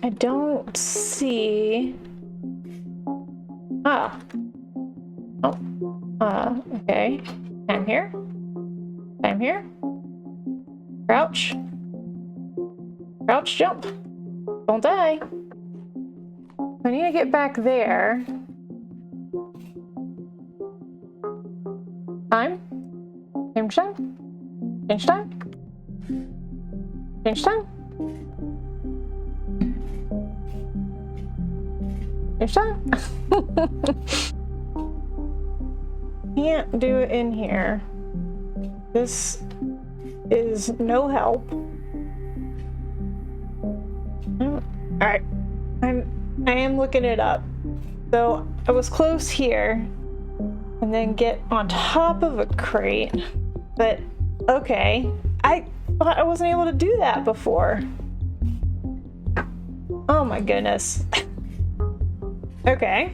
I don't see... Ah. Oh. Okay. I'm here. I'm here. Crouch. Crouch, jump. Don't die. I need to get back there. Time? Change time? Change time? Change time? Change time? Can't do it in here. This is no help. Alright. I am looking it up. So I was close here. And then get on top of a crate. But okay. I thought I wasn't able to do that before. Oh my goodness. Okay.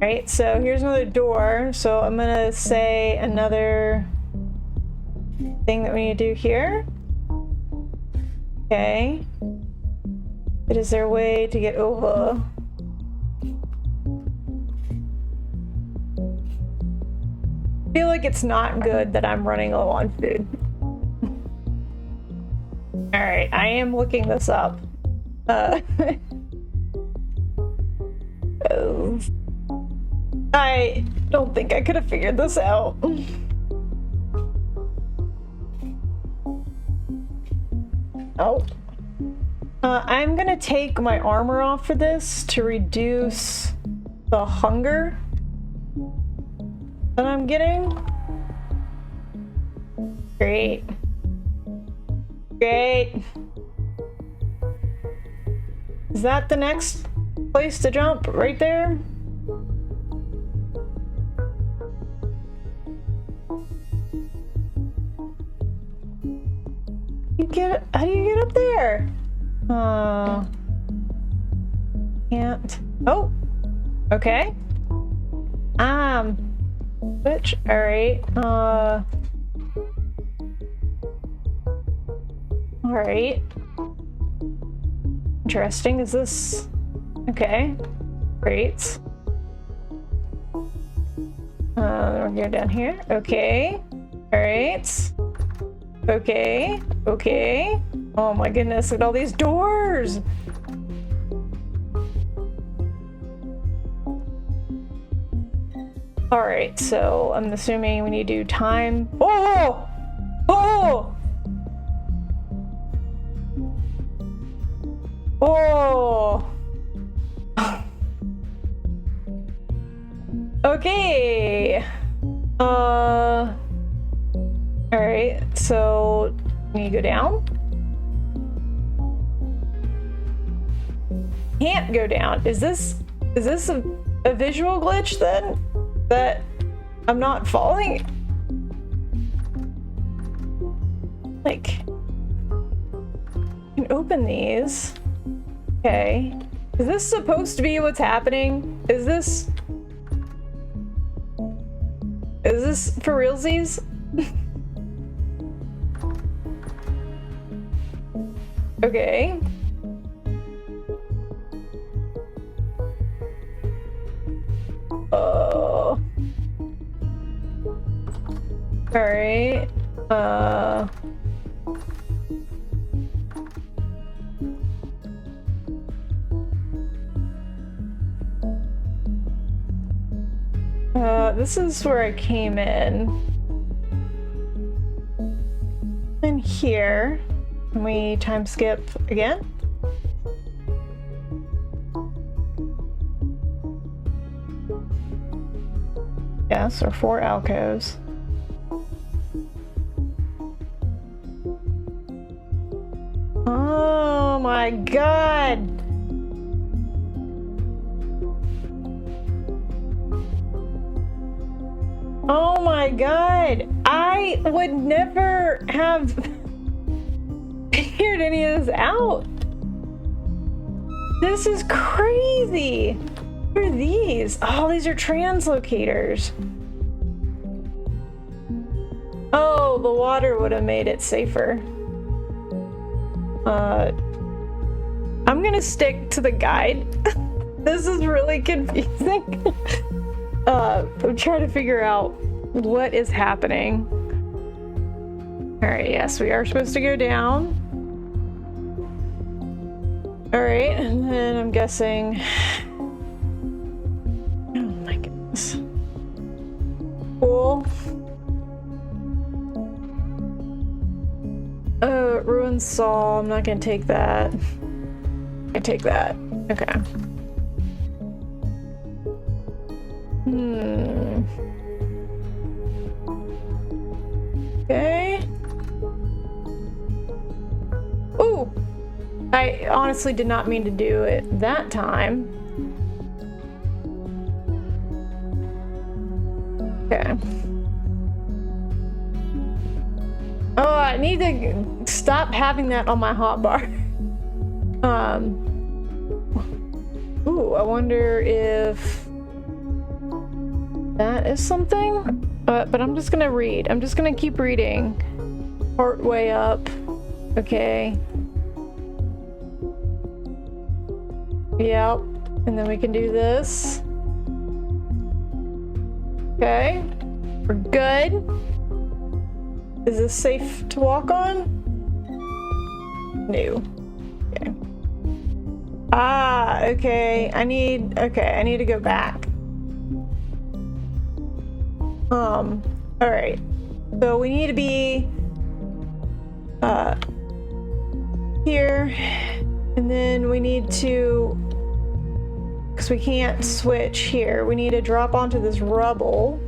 Right, so here's another door. So I'm gonna say another thing that we need to do here. Okay. But is there a way to get over? I feel like it's not good that I'm running low on food. Alright, I am looking this up. I don't think I could have figured this out. Oh. I'm gonna take my armor off for this to reduce the hunger that I'm getting. Great. Great. Is that the next place to jump? Right there? How do you get up there? Can't. Oh. Okay. Which? Alright. Alright. Interesting. Is this... Okay. Great. We're going down here. Okay. Alright. Okay. Okay. Oh my goodness, look at all these doors! Alright, so I'm assuming we need to do time. Oh! Oh! Oh! Okay! Alright, so can you go down? Can't go down. Is this a visual glitch then? That I'm not falling? Like, you can open these. Okay. Is this supposed to be what's happening? Is this for realsies? Okay. Alright. This is where I came in. And here. Can we time skip again? Yes, or 4 alcoves. Oh my god! Oh my god! I would never have figured any of this out! This is crazy! What are these? Oh, these are translocators. Oh, the water would have made it safer. I'm gonna stick to the guide. This is really confusing. I'm trying to figure out what is happening. Alright, yes, we are supposed to go down. Alright, and then I'm guessing... Oh my goodness. Cool. Ruined saw. I'm not gonna take that. I take that. Okay. Okay. Ooh! I honestly did not mean to do it that time. Okay. Oh, I need to stop having that on my hotbar. Ooh, I wonder if that is something? But I'm just gonna read. I'm just gonna keep reading. Part way up. Okay. Yep. And then we can do this. Okay. We're good. Is this safe to walk on? No. Okay. Ah, okay. I need to go back. Alright. So we need to be here, and then we need to, because we can't switch here, we need to drop onto this rubble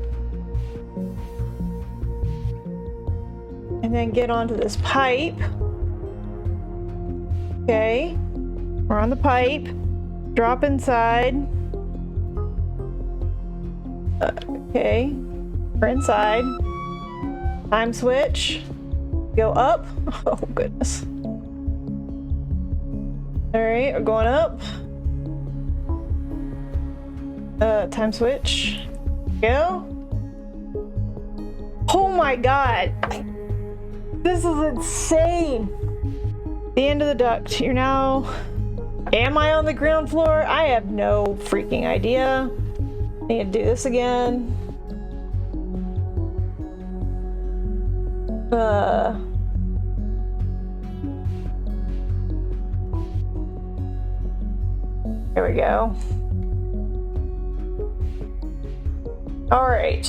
and then get onto this pipe. Okay, we're on the pipe. Drop inside. Okay, we're inside. Time switch. Go up. Oh goodness. Alright, we're going up. Time switch. Go. Oh my god. This is insane. The end of the duct. You're now... Am I on the ground floor? I have no freaking idea. Need to do this again. There we go. All right.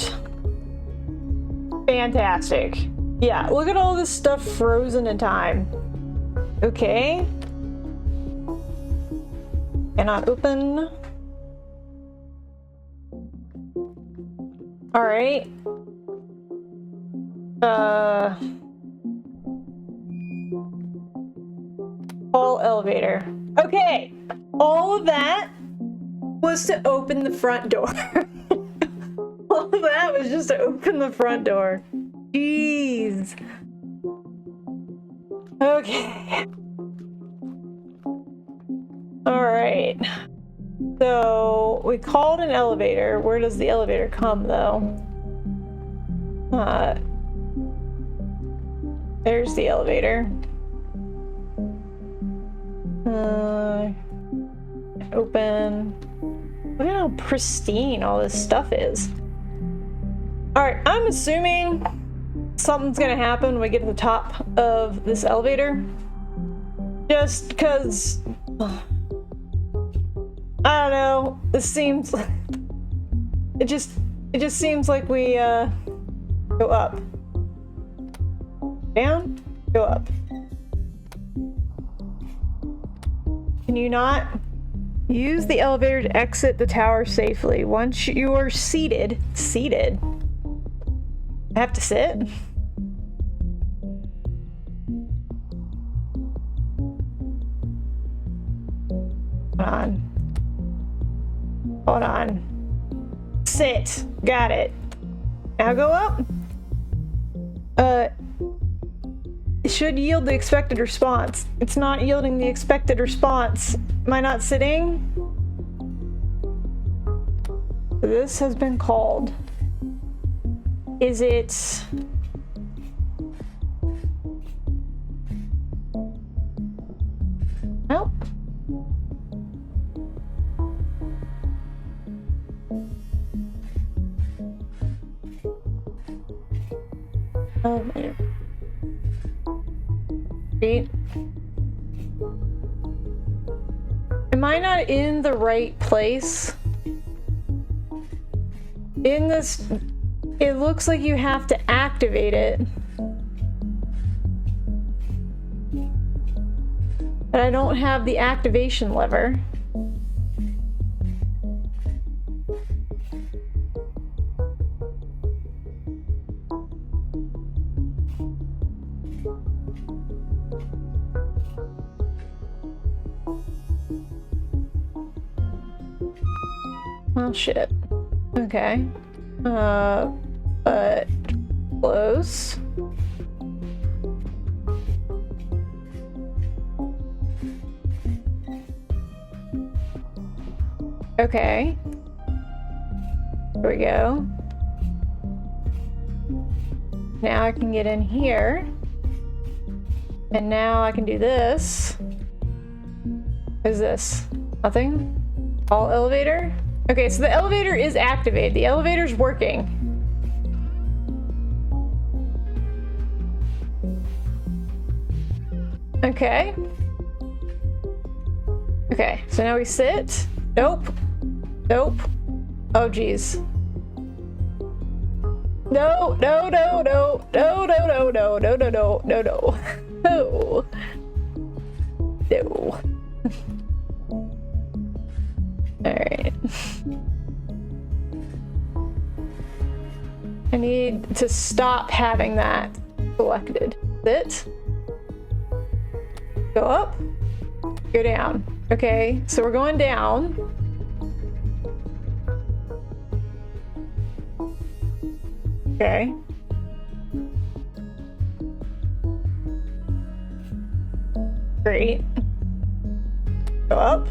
Fantastic. Yeah, look at all this stuff frozen in time. Okay. Cannot open. All right. All elevator. Okay. All of that was to open the front door. All of that was just to open the front door. Jeez. Okay. All right. So we called an elevator. Where does the elevator come, though? There's the elevator. Open. Look at how pristine all this stuff is. Alright, I'm assuming something's gonna happen when we get to the top of this elevator. Just because... I don't know. This seems... It just seems like we, go up. Down, go up. Can you not? Use the elevator to exit the tower safely. Once you are seated, I have to sit? Hold on. Sit. Got it. Now go up. It should yield the expected response. It's not yielding the expected response. Am I not sitting? This has been called. Is it Great. Am I not in the right place? In this, it looks like you have to activate it. But I don't have the activation lever. Oh shit. Okay. But close. Okay. Here we go. Now I can get in here. And now I can do this. What is this? Nothing? All elevator? Okay, so the elevator is activated. The elevator's working. Okay. Okay, so now we sit. Nope. Nope. Oh, geez. No, no, no, no, no, no, no, no, no, no, no, no, no. No. No. Alright. I need to stop having that selected. Sit. Go up. Go down. Okay, so we're going down. Okay. Great. Go up.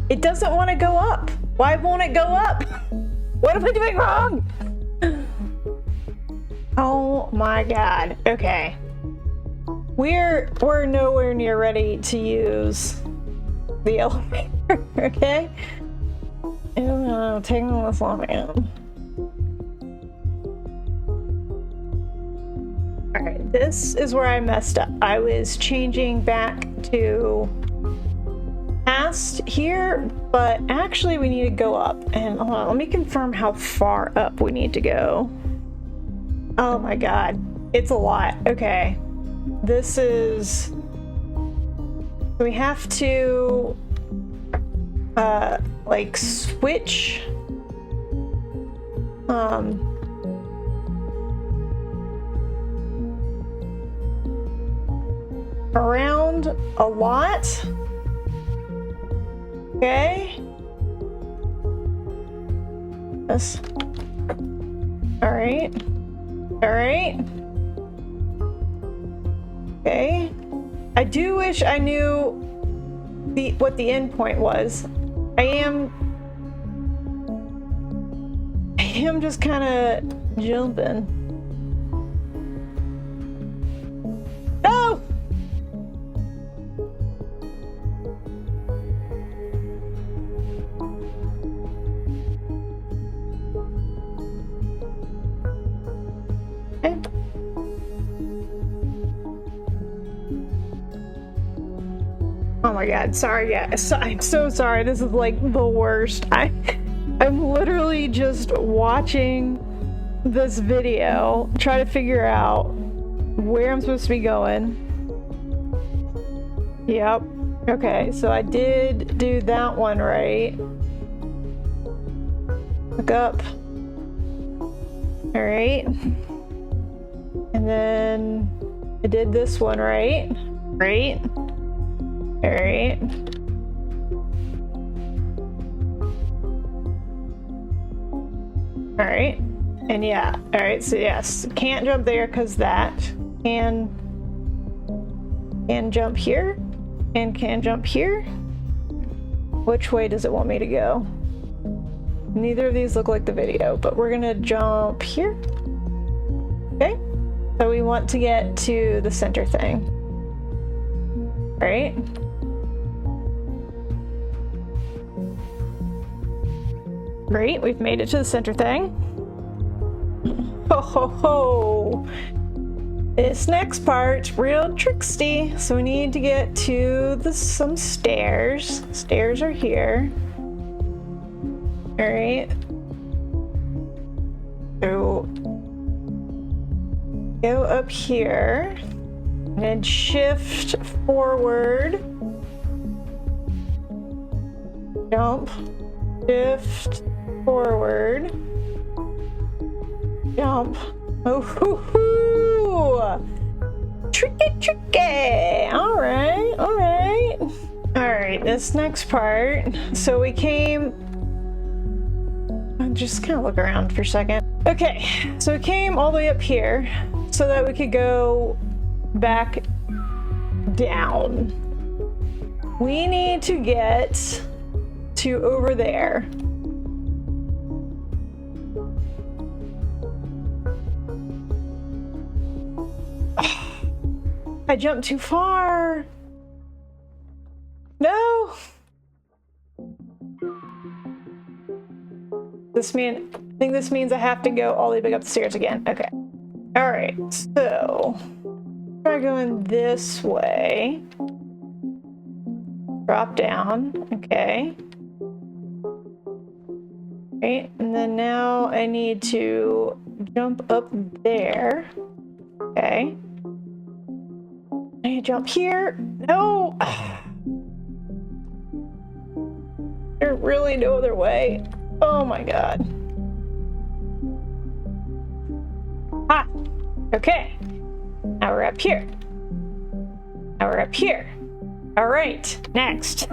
It doesn't want to go up. Why won't it go up? What am I doing wrong? Oh my god. Okay. We're nowhere near ready to use the elevator, okay? Taking this long again. Alright, this is where I messed up. I was changing back to past here, but actually we need to go up. And hold on, let me confirm how far up we need to go. Oh my god, it's a lot. Okay. This is... We have to... like, switch... around a lot. Okay. Yes. Alright. Alright. Okay. I do wish I knew what the end point was. I am just kind of jumping. No! Okay. Oh my god, sorry, yeah. I'm so sorry. This is like the worst. I'm literally just watching this video, try to figure out where I'm supposed to be going. Yep. Okay, so I did do that one right. Look up. Alright. And then I did this one right. Right. Alright. Alright. And yeah. Alright, so yes. Can't jump there because that. Can jump here. And can jump here. Which way does it want me to go? Neither of these look like the video, but we're gonna jump here. Okay. So we want to get to the center thing. Right? Great, we've made it to the center thing. Ho ho ho! This next part's real tricksy, so we need to get to some stairs. Stairs are here. All right. So go up here and then shift forward. Jump. Shift forward. Jump. Oh, hoo, hoo. Tricky. All right. All right. All right. This next part. So we came. I'll just kind of look around for a second. Okay. So we came all the way up here so that we could go back down. We need to get to over there. I jumped too far. No. I think this means I have to go all the way back up the stairs again. Okay. All right. So try going this way. Drop down. Okay. Right. And then now I need to jump up there. Okay. I need to jump here. No. There's really no other way. Oh my god. Ah. Okay. Now we're up here. Now we're up here. All right. Next.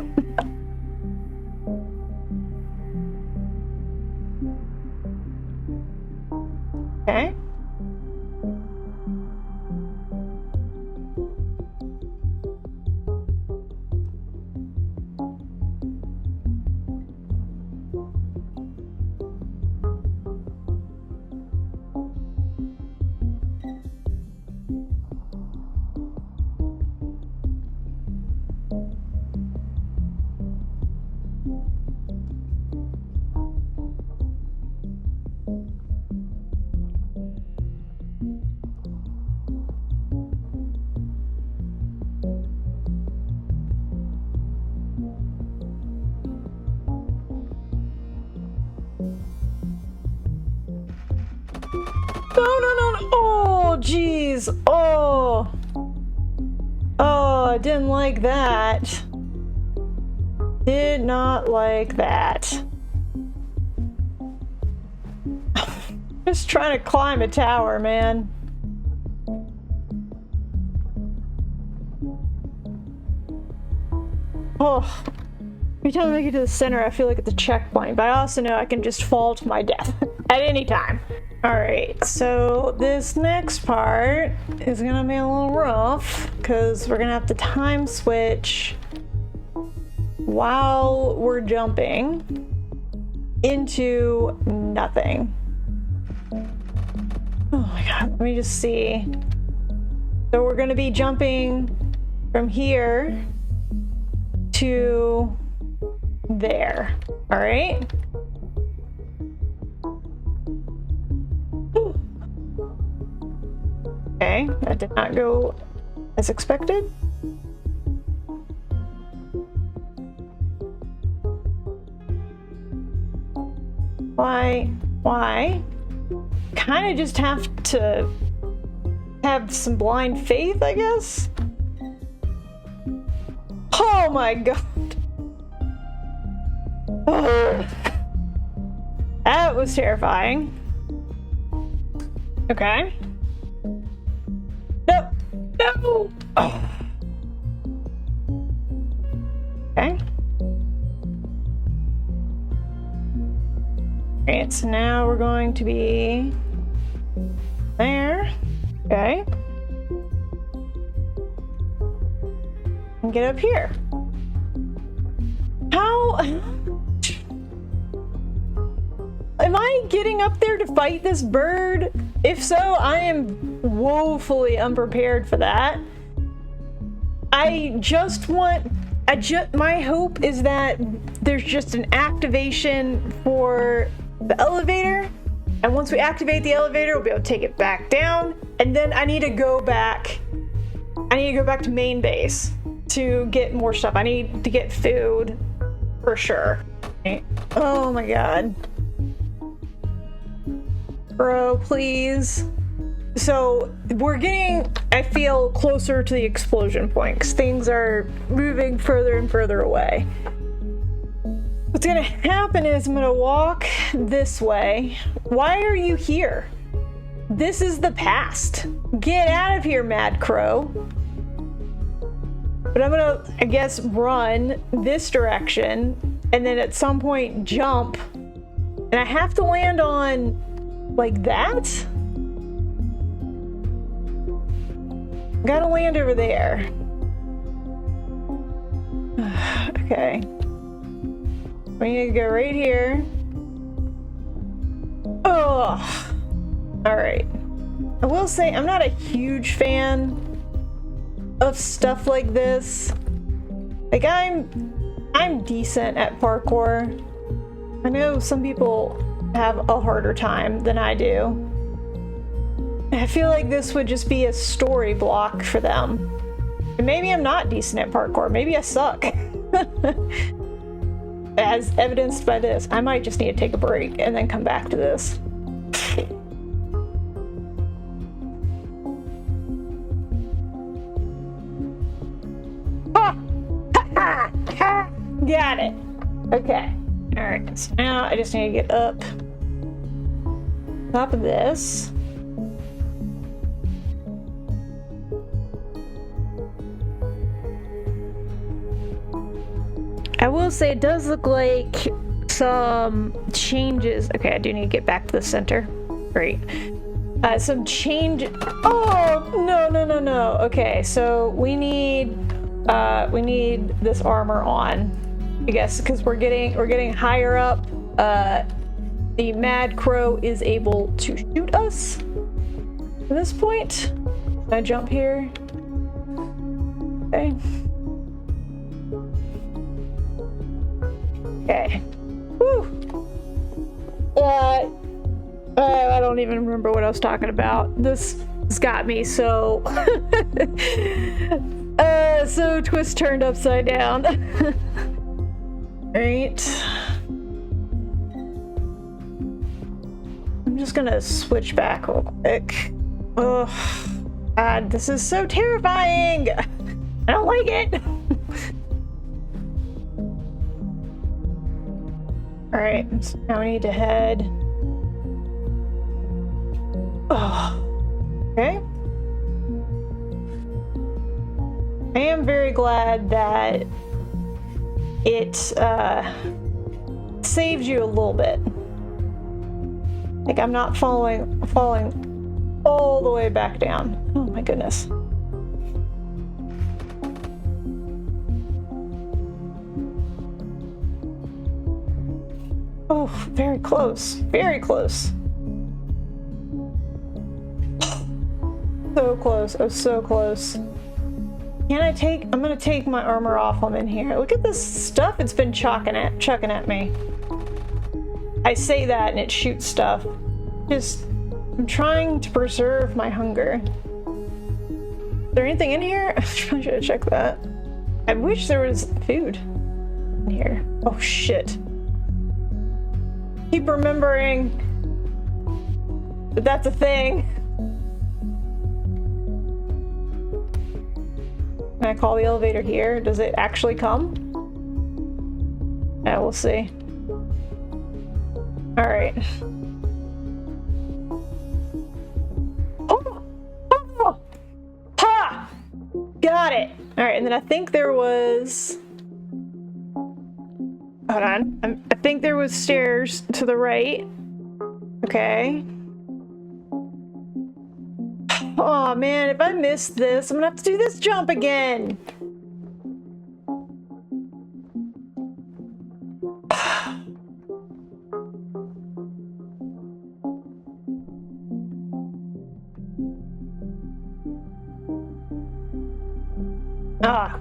Okay. No. Oh, jeez. Oh, I didn't like that. Did not like that. Just trying to climb a tower, man. Oh, every time I make it to the center, I feel like it's a checkpoint, but I also know I can just fall to my death at any time. Alright, so this next part is gonna be a little rough because we're gonna have to time switch while we're jumping into nothing. Oh my god, let me just see. So we're gonna be jumping from here to there. Alright? Okay, that did not go as expected. Why? Kind of just have to have some blind faith, I guess? Oh my god. Oh. That was terrifying. Okay. No! Oh. Okay. Alright, so now we're going to be there. Okay. And get up here. How? Am I getting up there to fight this bird? If so, I am woefully unprepared for that. My hope is that there's just an activation for the elevator, and once we activate the elevator, we'll be able to take it back down, And then I need to go back. I need to go back to main base to get more stuff. I need to get food for sure. Oh my god. Bro, please. So we're getting, I feel, closer to the explosion point because things are moving further and further away. What's gonna happen is I'm gonna walk this way. Why are you here? This is the past. Get out of here, Mad Crow. But I'm gonna, I guess, run this direction and then at some point jump. And I have to land on like that? Gotta land over there. Okay. We need to go right here. Oh. Alright. I will say I'm not a huge fan of stuff like this. Like I'm decent at parkour. I know some people have a harder time than I do. I feel like this would just be a story block for them. And maybe I'm not decent at parkour. Maybe I suck. As evidenced by this. I might just need to take a break and then come back to this. Got it. Okay. Alright, so now I just need to get up top of this. I will say it does look like some changes. Okay, I do need to get back to the center. Great. Some change. Oh, no. Okay, so we need this armor on. I guess because we're getting higher up. The Mad Crow is able to shoot us at this point. Can I jump here? Okay. Okay. Whew. I don't even remember what I was talking about. This got me so so twist turned upside down. Right. I'm just gonna switch back real quick. Oh God, this is so terrifying. I don't like it. Alright, so now we need to head. Oh, okay. I am very glad that it saves you a little bit. Like I'm not falling all the way back down. Oh my goodness. Oh, very close. Very close. So close. Oh, so close. I'm gonna take my armor off while I'm in here. Look at this stuff it's been chucking at me. I say that and it shoots stuff. I'm trying to preserve my hunger. Is there anything in here? I should have checked that. I wish there was food in here. Oh shit. Keep remembering that that's a thing. Can I call the elevator here? Does it actually come? Yeah, we'll see. Alright. Oh! Ha! Got it! Alright, and then I think there was... Hold on. I think there was stairs to the right. Okay. Oh man, if I miss this, I'm gonna have to do this jump again.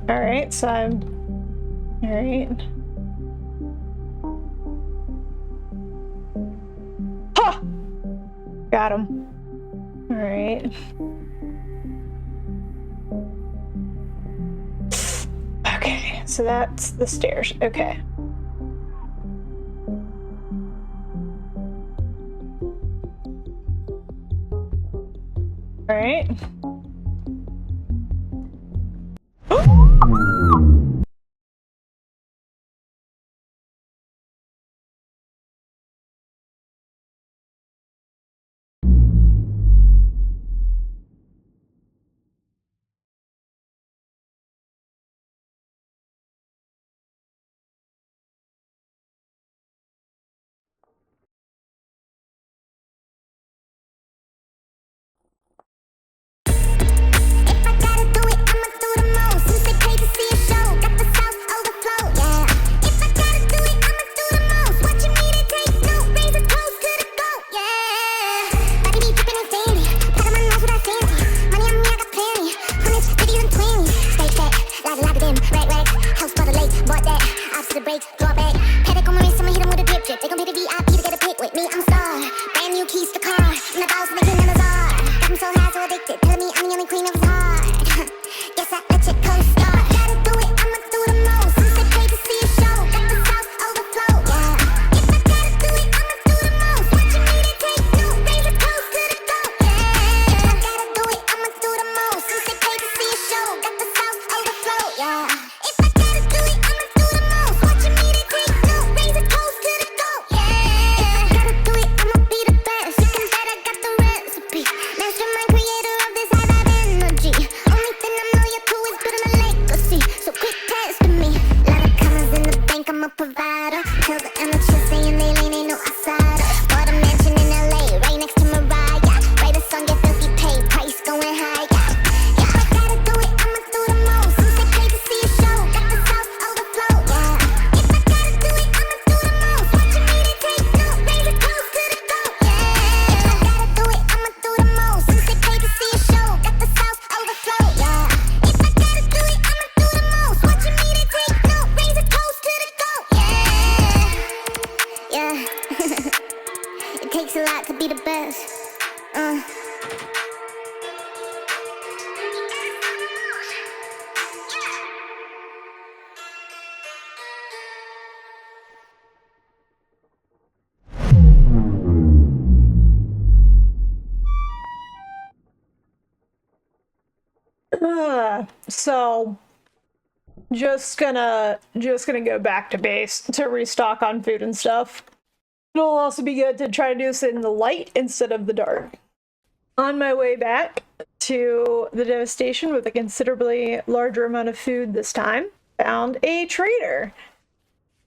Alright, so I'm... Alright. Ha! Got him. right. Okay, so that's the stairs. Okay. All right. So just gonna go back to base to restock on food and stuff. It'll also be good to try to do this in the light instead of the dark. On my way back to the devastation with a considerably larger amount of food this time, found a trader.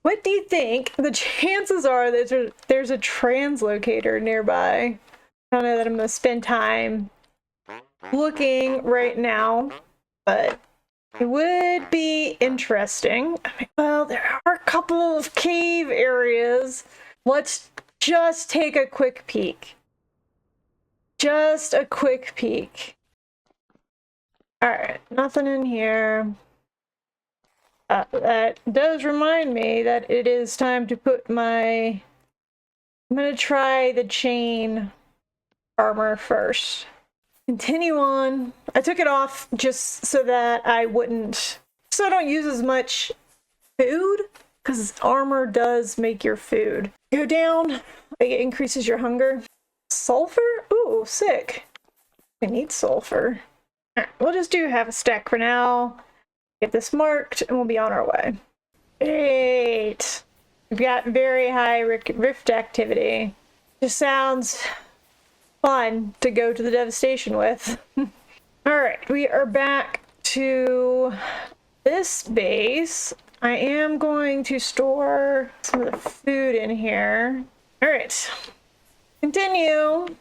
What do you think the chances are that there's a translocator nearby? I don't know that I'm gonna spend time looking right now, but it would be interesting. I mean, well, there are a couple of cave areas. Let's just take a quick peek. Just a quick peek. Alright, nothing in here. That does remind me that it is time to put my... I'm gonna try the chain armor first. Continue on. I took it off just so that I wouldn't... so I don't use as much food, because armor does make your food go down. It increases your hunger. Sulfur? Ooh, sick. I need sulfur. Alright, we'll just do half a stack for now. Get this marked, and we'll be on our way. Great. We've got very high rift activity. Just sounds fun to go to the devastation with. Alright, we are back to this base. I am going to store some of the food in here. Alright. Continue.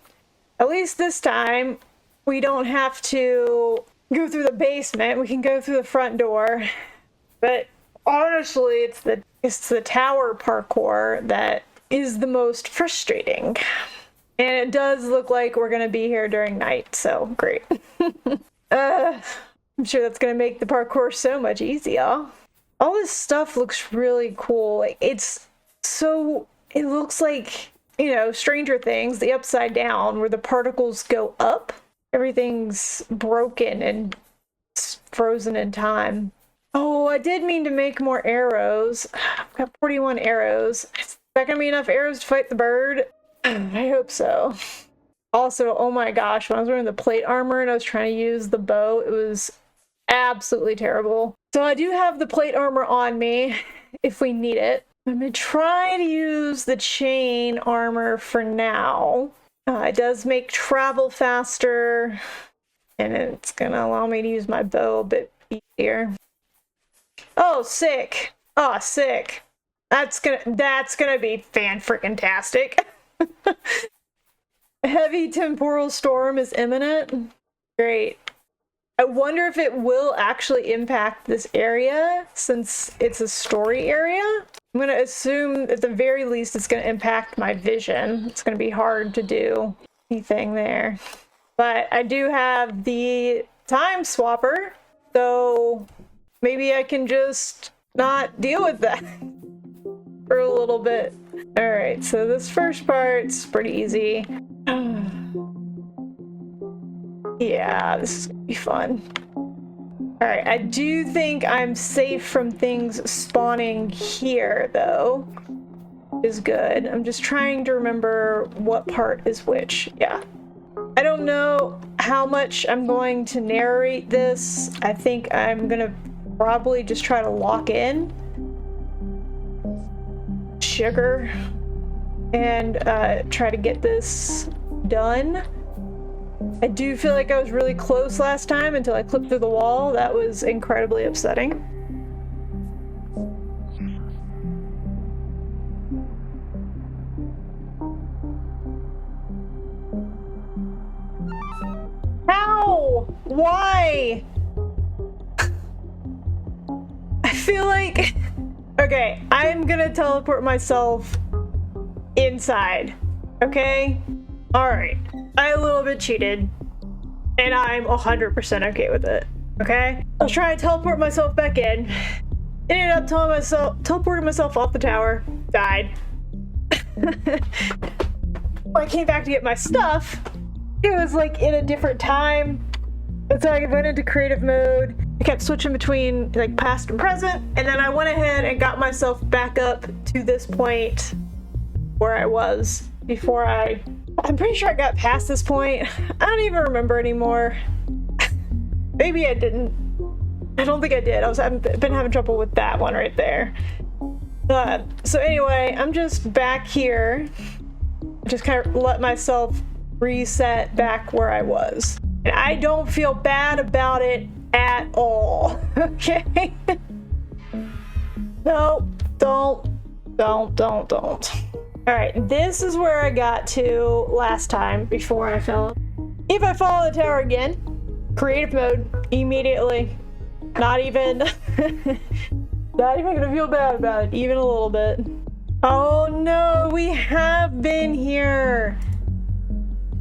At least this time, we don't have to go through the basement. We can go through the front door. But honestly, it's the tower parkour that is the most frustrating. And it does look like we're going to be here during night, so great. I'm sure that's going to make the parkour so much easier. All this stuff looks really cool. Like, it looks like you know, Stranger Things, the Upside Down, where the particles go up. Everything's broken and frozen in time. Oh, I did mean to make more arrows. I've got 41 arrows. Is that gonna be enough arrows to fight the bird? I hope so. Also, oh my gosh, when I was wearing the plate armor and I was trying to use the bow, it was absolutely terrible. So I do have the plate armor on me if we need it. I'm gonna try to use the chain armor for now. It does make travel faster, and it's gonna allow me to use my bow a bit easier. Oh, sick. Oh, sick. That's gonna be fan-freaking-tastic. Heavy temporal storm is imminent. Great. I wonder if it will actually impact this area since it's a story area. I'm gonna assume at the very least it's gonna impact my vision. It's gonna be hard to do anything there. But I do have the time swapper, so maybe I can just not deal with that for a little bit. All right, so this first part's pretty easy. Yeah, this is gonna be fun. All right, I do think I'm safe from things spawning here, though, which is good. I'm just trying to remember what part is which. Yeah. I don't know how much I'm going to narrate this. I think I'm gonna probably just try to lock in sugar and try to get this done. I do feel like I was really close last time until I clipped through the wall. That was incredibly upsetting. How? Why? I feel like... Okay, I'm gonna teleport myself inside, okay? Alright, I a little bit cheated, and I'm 100% okay with it, okay? I was trying to teleport myself back in, ended up teleporting myself off the tower, died. When I came back to get my stuff, it was like in a different time, and so I went into creative mode. I kept switching between like past and present, and then I went ahead and got myself back up to this point where I was before I'm pretty sure I got past this point. I don't even remember anymore. Maybe I didn't. I don't think I did. I've been having trouble with that one right there. So anyway, I'm just back here. Just kind of let myself reset back where I was. And I don't feel bad about it at all. Okay? No, don't. Alright, this is where I got to last time before I fell. If I fall in the tower again, creative mode, immediately. Not even not even gonna feel bad about it, even a little bit. Oh no, we have been here.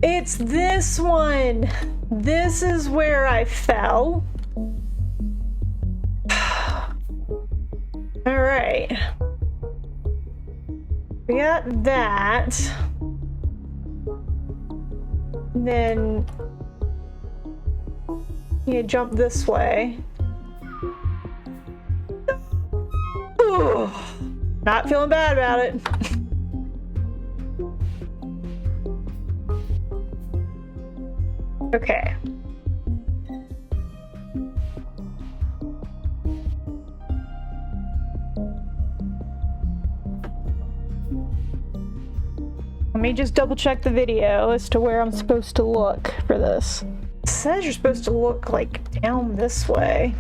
It's this one. This is where I fell. Alright. We got that. And then you jump this way. Ooh, not feeling bad about it. Okay. Let me just double check the video as to where I'm supposed to look for this. It says you're supposed to look like down this way.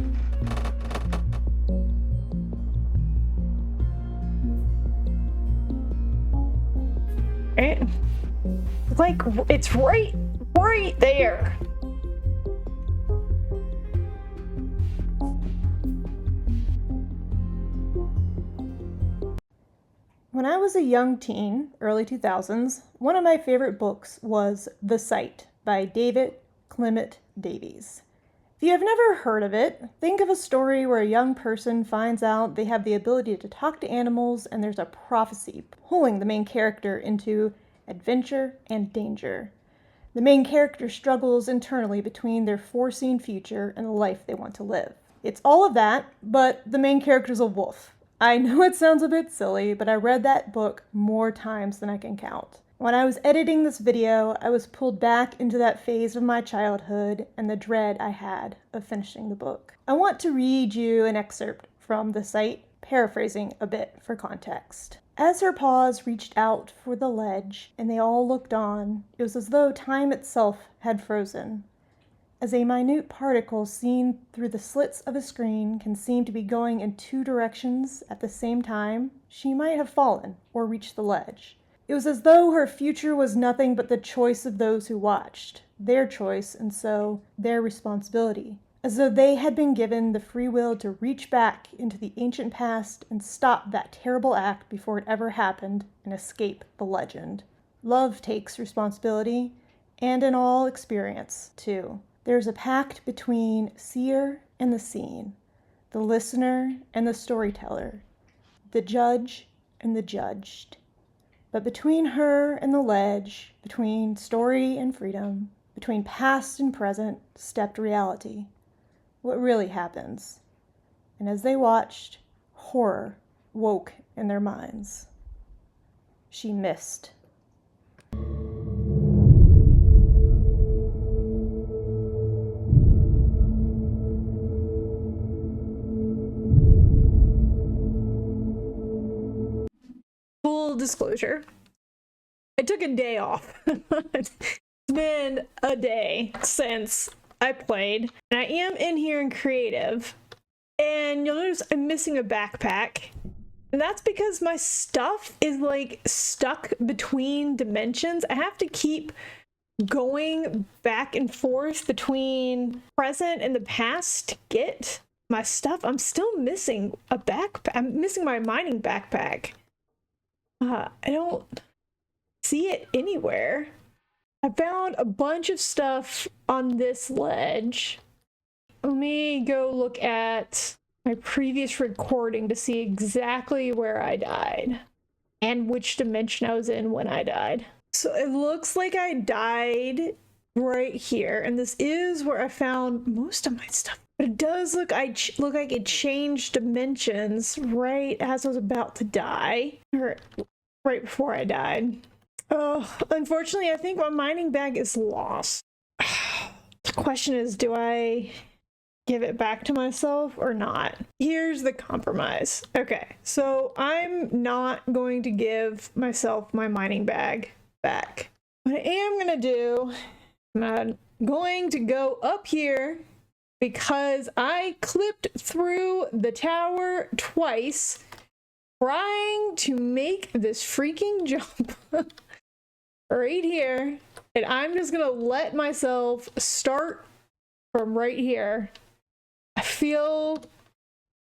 Right? Like, it's right there. When I was a young teen, early 2000s, one of my favorite books was The Sight by David Clement Davies. If you have never heard of it, think of a story where a young person finds out they have the ability to talk to animals and there's a prophecy pulling the main character into adventure, and danger. The main character struggles internally between their foreseen future and the life they want to live. It's all of that, but the main character's a wolf. I know it sounds a bit silly, but I read that book more times than I can count. When I was editing this video, I was pulled back into that phase of my childhood and the dread I had of finishing the book. I want to read you an excerpt from the site, paraphrasing a bit for context. As her paws reached out for the ledge and they all looked on, it was as though time itself had frozen. As a minute particle seen through the slits of a screen can seem to be going in two directions at the same time, she might have fallen or reached the ledge. It was as though her future was nothing but the choice of those who watched, their choice and so their responsibility. As though they had been given the free will to reach back into the ancient past and stop that terrible act before it ever happened and escape the legend. Love takes responsibility, and in all experience, too. There's a pact between seer and the seen, the listener and the storyteller, the judge and the judged. But between her and the ledge, between story and freedom, between past and present, stepped reality. What really happens? And as they watched, horror woke in their minds. She missed. Full disclosure, I took a day off. It's been a day since I played, and I am in here in creative, and you'll notice I'm missing a backpack, and that's because my stuff is like stuck between dimensions. I have to keep going back and forth between present and the past to get my stuff. I'm still missing a backpack. I'm missing my mining backpack. I don't see it anywhere. I found a bunch of stuff on this ledge. Let me go look at my previous recording to see exactly where I died and which dimension I was in when I died. So it looks like I died right here, and this is where I found most of my stuff. But it does look like it changed dimensions right as I was about to die, or right before I died. Oh, unfortunately, I think my mining bag is lost. The question is, do I give it back to myself or not? Here's the compromise. Okay, so I'm not going to give myself my mining bag back. What I am gonna do, I'm going to go up here because I clipped through the tower twice trying to make this freaking jump right here, and I'm just gonna let myself start from right here. I feel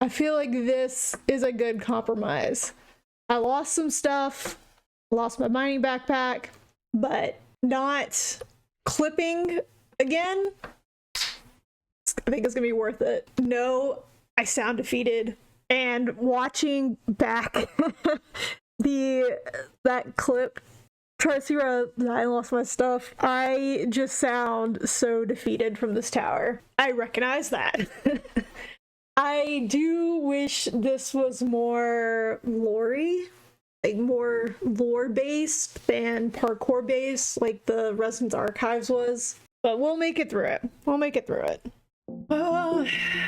like this is a good compromise. I lost some stuff, lost my mining backpack, but not clipping again. I think it's gonna be worth it. No, I sound defeated, and watching back that clip, try to see where I lost my stuff, I just sound so defeated from this tower. I recognize that. I do wish this was more lore-y, like more lore-based than parkour-based, like the Residence Archives was. But we'll make it through it. We'll make it through it. Oh,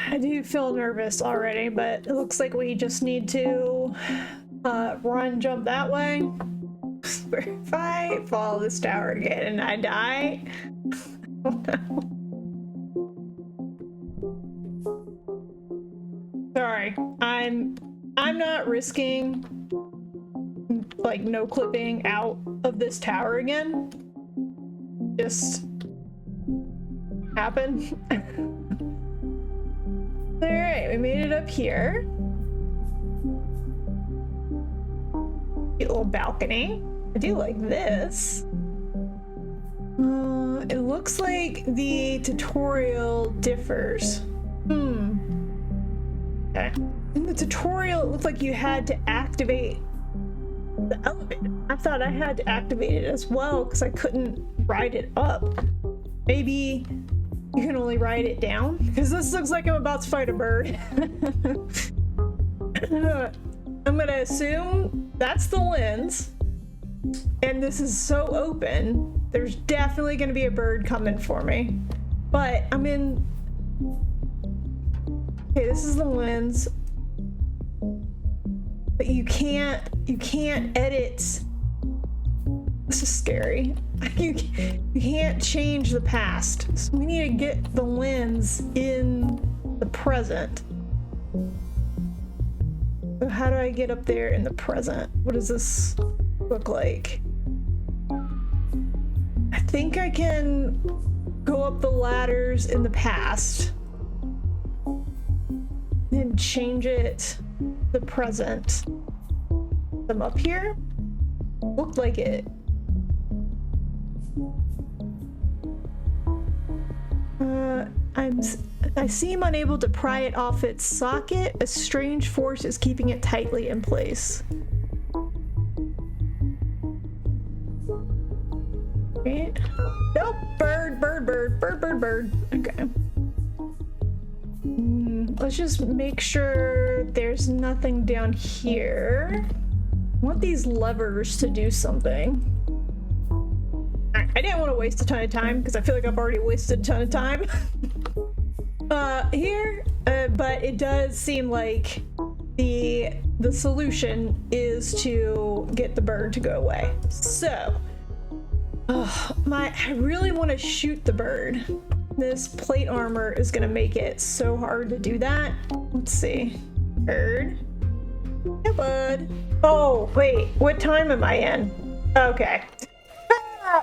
I do feel nervous already, but it looks like we just need to run, jump that way. If I fall this tower again and I die, oh no. Sorry, I'm not risking like no clipping out of this tower again. Just happen. Alright, we made it up here. Cute little balcony. I do like this. It looks like the tutorial differs. Okay. In the tutorial, it looked like you had to activate the elevator. I thought I had to activate it as well because I couldn't ride it up. Maybe you can only ride it down? Because this looks like I'm about to fight a bird. I'm gonna assume that's the lens. And this is so open. There's definitely gonna be a bird coming for me. But I'm in... Okay, this is the lens. But you can't edit. This is scary. You can't change the past. So we need to get the lens in the present. So how do I get up there in the present? What does this look like? I think I can go up the ladders in the past and change it the present. I'm up here. Looked like it. I seem unable to pry it off its socket. A strange force is keeping it tightly in place. Right. Nope. Bird. Okay. Let's just make sure there's nothing down here. I want these levers to do something. I didn't want to waste a ton of time because I feel like I've already wasted a ton of time here, but it does seem like the solution is to get the bird to go away. So, I really want to shoot the bird. This plate armor is gonna make it so hard to do that. Let's see. Bird. Yeah, bud. Oh, wait. What time am I in? Okay.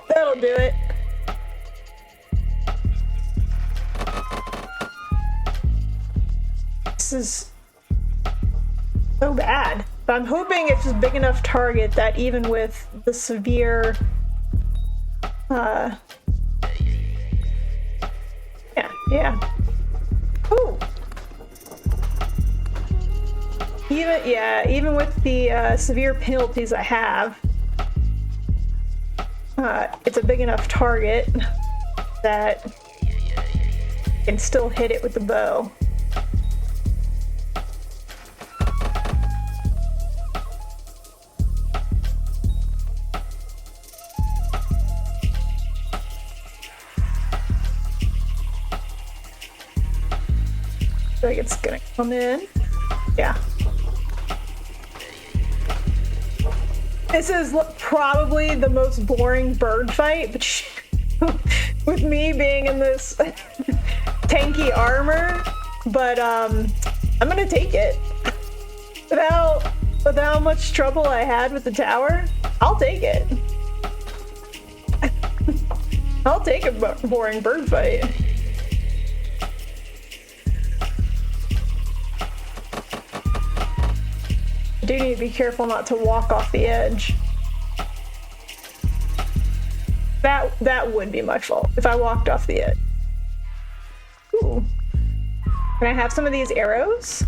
That'll do it. This is so bad. But I'm hoping it's a big enough target that even with the severe yeah. Ooh. Even with the severe penalties I have, it's a big enough target that I can still hit it with the bow. Like it's gonna come in. Yeah. This is probably the most boring bird fight, but with me being in this tanky armor, but I'm gonna take it. With how much trouble I had with the tower, I'll take it. I'll take a boring bird fight. I do need to be careful not to walk off the edge. That would be my fault if I walked off the edge. Ooh. Can I have some of these arrows?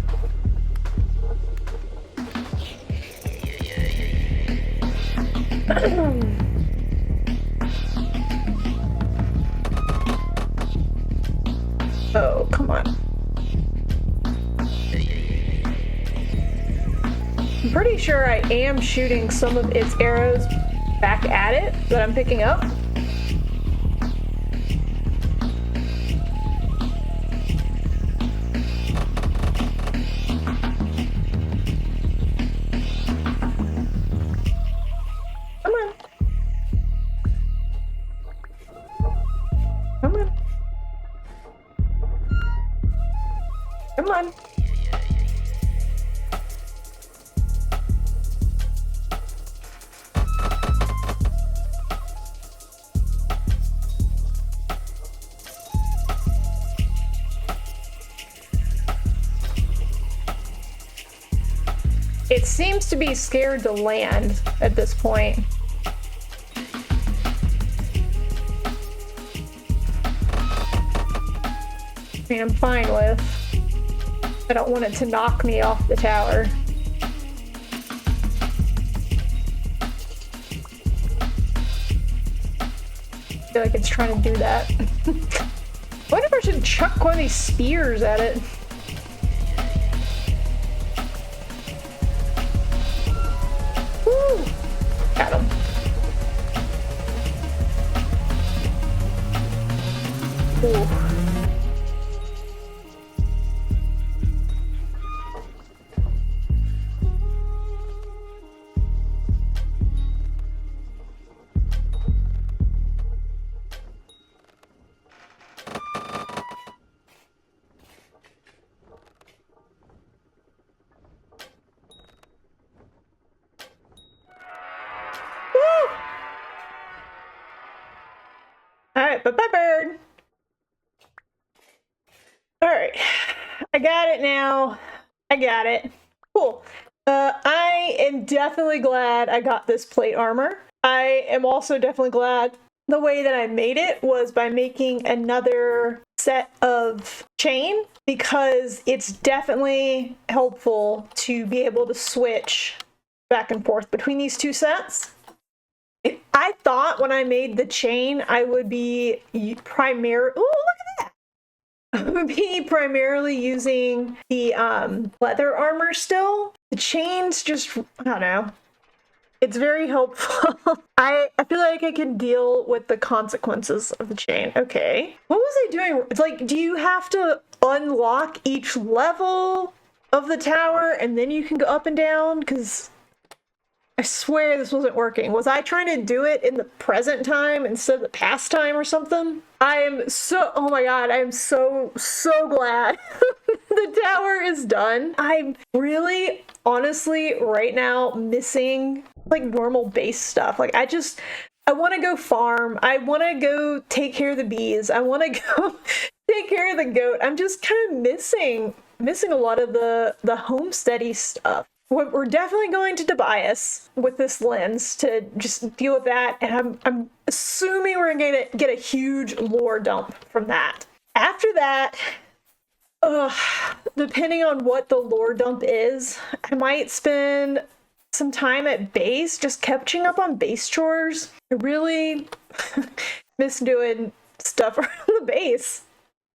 Oh, come on. I'm pretty sure I am shooting some of its arrows back at it that I'm picking up. Come on. Come on. Come on. It seems to be scared to land at this point. I mean, I'm fine with. I don't want it to knock me off the tower. feel like it's trying to do that. I wonder if I should chuck one of these spears at it. Woo! Got him. Ooh. Alright, bye-bye, bird. Alright, I got it now. I got it. Cool. I am definitely glad I got this plate armor. I am also definitely glad the way that I made it was by making another set of chain, because it's definitely helpful to be able to switch back and forth between these two sets. I thought when I made the chain I would be primarily, oh look at that, I would be primarily using the leather armor still. The chains just, I don't know, it's very helpful. I feel like I can deal with the consequences of the chain. Okay, what was I doing? It's like, do you have to unlock each level of the tower and then you can go up and down? Because I swear this wasn't working. Was I trying to do it in the present time instead of the past time or something? I am so, oh my god, I am so glad the tower is done. I'm really, honestly, right now missing like normal base stuff. Like I want to go farm. I want to go take care of the bees. I want to go take care of the goat. I'm just kind of missing a lot of the homesteady stuff. We're definitely going to Tobias with this lens to just deal with that, and I'm assuming we're going to get a huge lore dump from that. After that, depending on what the lore dump is, I might spend some time at base just catching up on base chores. I really miss doing stuff around the base.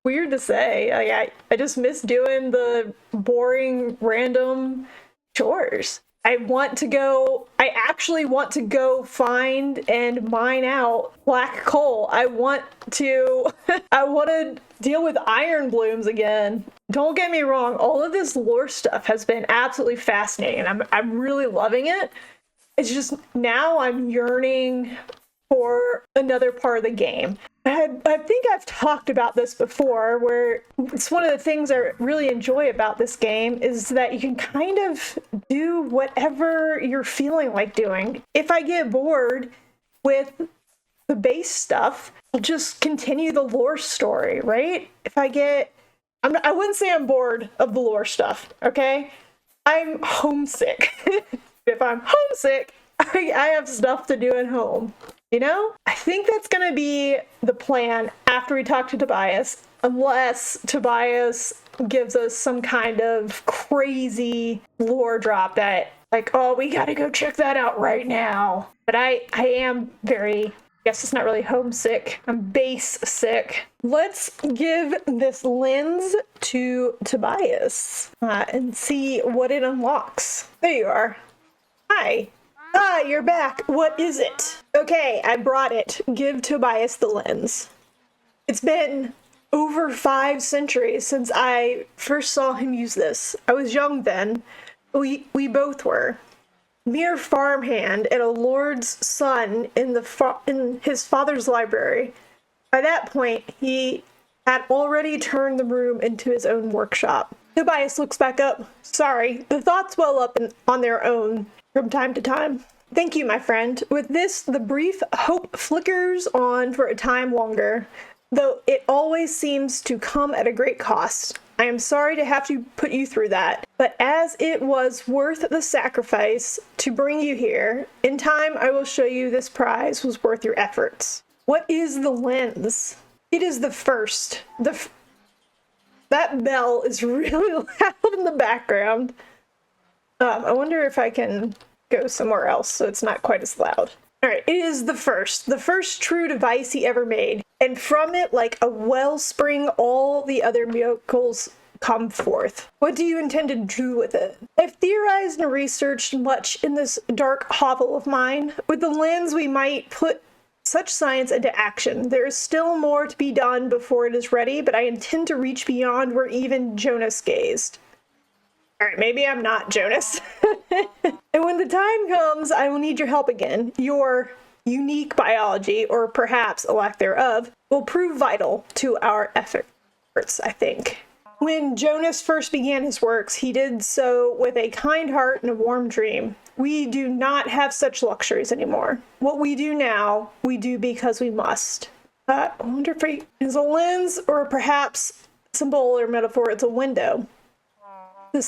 Weird to say. I just miss doing the boring, random chores. I actually want to go find and mine out black coal. I want to deal with iron blooms again. Don't get me wrong, all of this lore stuff has been absolutely fascinating. I'm really loving it. It's just now I'm yearning for another part of the game. I think I've talked about this before, where it's one of the things I really enjoy about this game is that you can kind of do whatever you're feeling like doing. If I get bored with the base stuff, I'll just continue the lore story, right? I wouldn't say I'm bored of the lore stuff, okay? I'm homesick. If I'm homesick, I have stuff to do at home. You know? I think that's gonna be the plan after we talk to Tobias, unless Tobias gives us some kind of crazy lore drop that, like, oh, we gotta go check that out right now. But I am very, I guess it's not really homesick, I'm base sick. Let's give this lens to Tobias and see what it unlocks. There you are. Hi. Ah, you're back. What is it? Okay, I brought it. Give Tobias the lens. It's been over 5 centuries since I first saw him use this. I was young then. We both were. Mere farmhand and a lord's son in his father's library. By that point, he had already turned the room into his own workshop. Tobias looks back up. Sorry, the thoughts well up on their own from time to time. Thank you, my friend. With this, the brief hope flickers on for a time longer, though it always seems to come at a great cost. I am sorry to have to put you through that, but as it was worth the sacrifice to bring you here, in time I will show you this prize was worth your efforts. What is the lens? It is the first. That bell is really loud in the background. I wonder if I can go somewhere else so it's not quite as loud. Alright, it is the first true device he ever made. And from it, like a wellspring, all the other miracles come forth. What do you intend to do with it? I've theorized and researched much in this dark hovel of mine. With the lens, we might put such science into action. There is still more to be done before it is ready, but I intend to reach beyond where even Jonas gazed. Alright, maybe I'm not Jonas. And when the time comes, I will need your help again. Your unique biology, or perhaps a lack thereof, will prove vital to our efforts, I think. When Jonas first began his works, he did so with a kind heart and a warm dream. We do not have such luxuries anymore. What we do now, we do because we must. I wonder if it is a lens, or perhaps symbol or metaphor, it's a window. The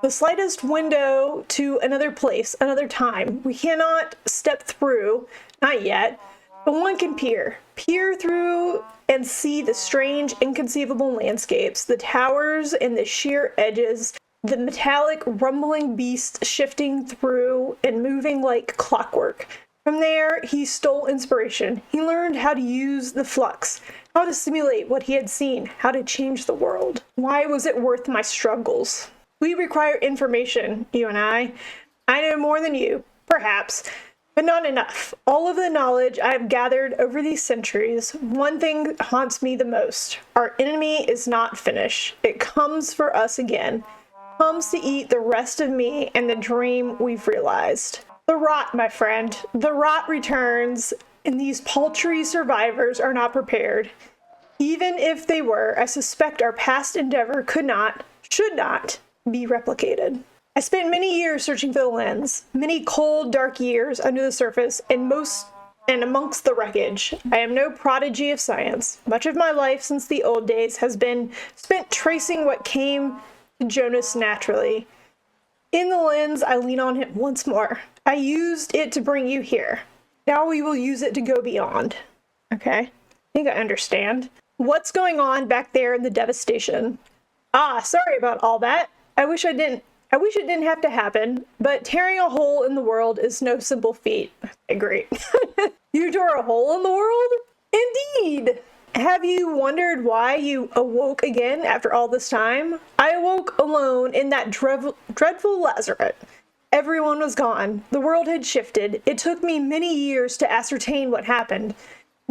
slightest window to another place, another time. We cannot step through, not yet, but one can peer through and see the strange, inconceivable landscapes, the towers and the sheer edges, the metallic, rumbling beasts shifting through and moving like clockwork. From there, he stole inspiration. He learned how to use the flux, how to simulate what he had seen, how to change the world. Why was it worth my struggles? We require information, you and I. I know more than you, perhaps, but not enough. All of the knowledge I have gathered over these centuries, one thing haunts me the most. Our enemy is not finished. It comes for us again. Comes to eat the rest of me and the dream we've realized. The rot, my friend. The rot returns, and these paltry survivors are not prepared. Even if they were, I suspect our past endeavor could not, should not, be replicated. I spent many years searching for the lens, many cold, dark years under the surface, and amongst the wreckage. I am no prodigy of science. Much of my life since the old days has been spent tracing what came to Jonas naturally. In the lens, I lean on him once more. I used it to bring you here. Now we will use it to go beyond. Okay, I think I understand. What's going on back there in the devastation? Sorry about all that. I wish it didn't have to happen, but tearing a hole in the world is no simple feat. Okay, great. You tore a hole in the world? Indeed! Have you wondered why you awoke again after all this time? I awoke alone in that dreadful lazaret. Everyone was gone. The world had shifted. It took me many years to ascertain what happened.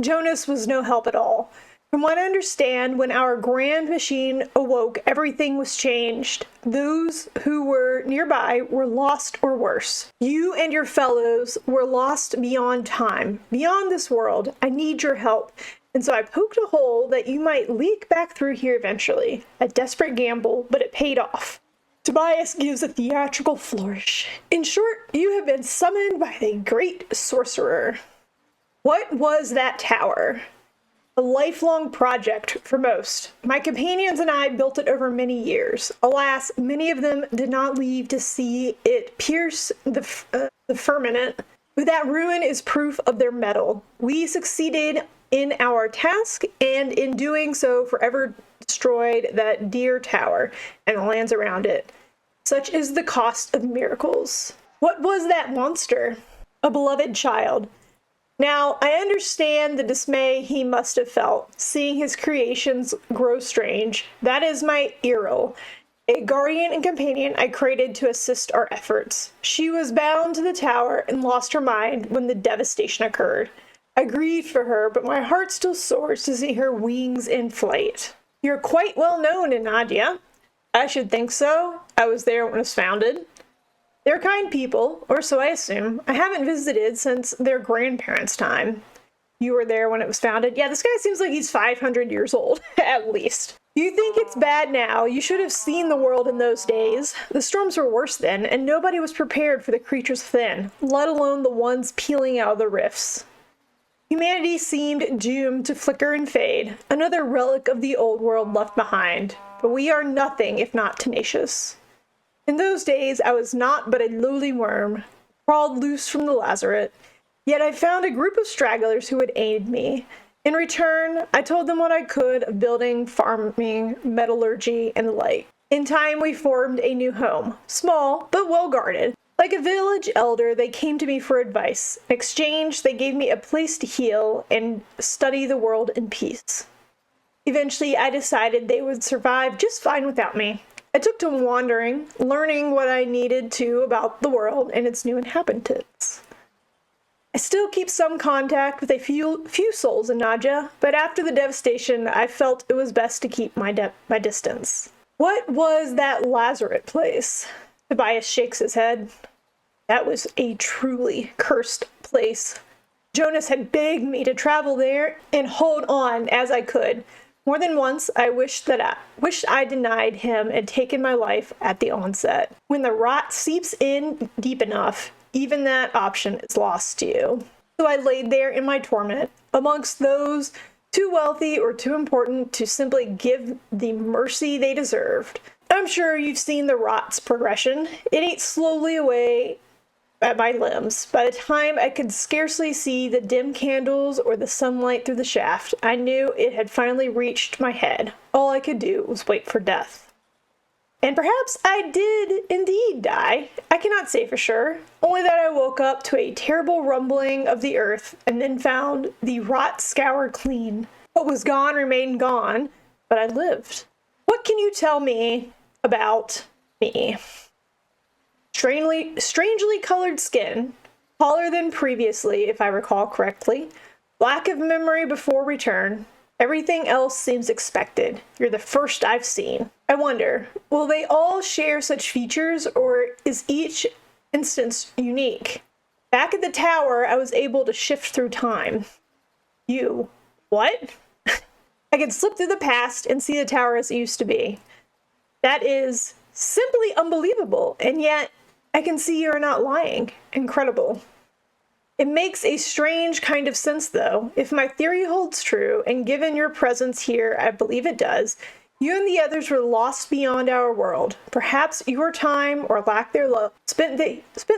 Jonas was no help at all. From what I understand, when our grand machine awoke, everything was changed. Those who were nearby were lost or worse. You and your fellows were lost beyond time, beyond this world. I need your help. And so I poked a hole that you might leak back through here eventually. A desperate gamble, but it paid off. Tobias gives a theatrical flourish. In short, you have been summoned by the great sorcerer. What was that tower? A lifelong project for most. My companions and I built it over many years. Alas, many of them did not leave to see it pierce the firmament. But that ruin is proof of their mettle. We succeeded in our task, and in doing so forever destroyed that dear tower and the lands around it. Such is the cost of miracles. What was that monster? A beloved child. Now, I understand the dismay he must have felt, seeing his creations grow strange. That is my Earl, a guardian and companion I created to assist our efforts. She was bound to the tower and lost her mind when the devastation occurred. I grieved for her, but my heart still soars to see her wings in flight. You're quite well known in Nadia. I should think so. I was there when it was founded. They're kind people, or so I assume. I haven't visited since their grandparents' time. You were there when it was founded? Yeah, this guy seems like he's 500 years old, at least. You think it's bad now? You should have seen the world in those days. The storms were worse then, and nobody was prepared for the creatures within, let alone the ones peeling out of the rifts. Humanity seemed doomed to flicker and fade, another relic of the old world left behind. But we are nothing if not tenacious. In those days, I was not but a lowly worm, crawled loose from the lazaret. Yet I found a group of stragglers who would aid me. In return, I told them what I could of building, farming, metallurgy, and the like. In time, we formed a new home, small but well guarded. Like a village elder, they came to me for advice. In exchange, they gave me a place to heal and study the world in peace. Eventually, I decided they would survive just fine without me. I took to wandering, learning what I needed to about the world and its new inhabitants. I still keep some contact with a few souls in Nadja, but after the devastation, I felt it was best to keep my distance. What was that Lazaret place? Tobias shakes his head. That was a truly cursed place. Jonas had begged me to travel there and hold on as I could. More than once, I wished I denied him and taken my life at the onset. When the rot seeps in deep enough, even that option is lost to you. So I laid there in my torment, amongst those too wealthy or too important to simply give the mercy they deserved. I'm sure you've seen the rot's progression. It ate slowly away at my limbs. By the time I could scarcely see the dim candles or the sunlight through the shaft, I knew it had finally reached my head. All I could do was wait for death. And perhaps I did indeed die. I cannot say for sure, only that I woke up to a terrible rumbling of the earth and then found the rot scoured clean. What was gone remained gone, but I lived. What can you tell me about me? Strangely colored skin, taller than previously, if I recall correctly, lack of memory before return. Everything else seems expected. You're the first I've seen. I wonder, will they all share such features, or is each instance unique? Back at the tower, I was able to shift through time. You. What? I could slip through the past and see the tower as it used to be. That is simply unbelievable, and yet I can see you're not lying. Incredible. It makes a strange kind of sense, though. If my theory holds true, and given your presence here, I believe it does, you and the others were lost beyond our world. Perhaps your time, or lack thereof, spent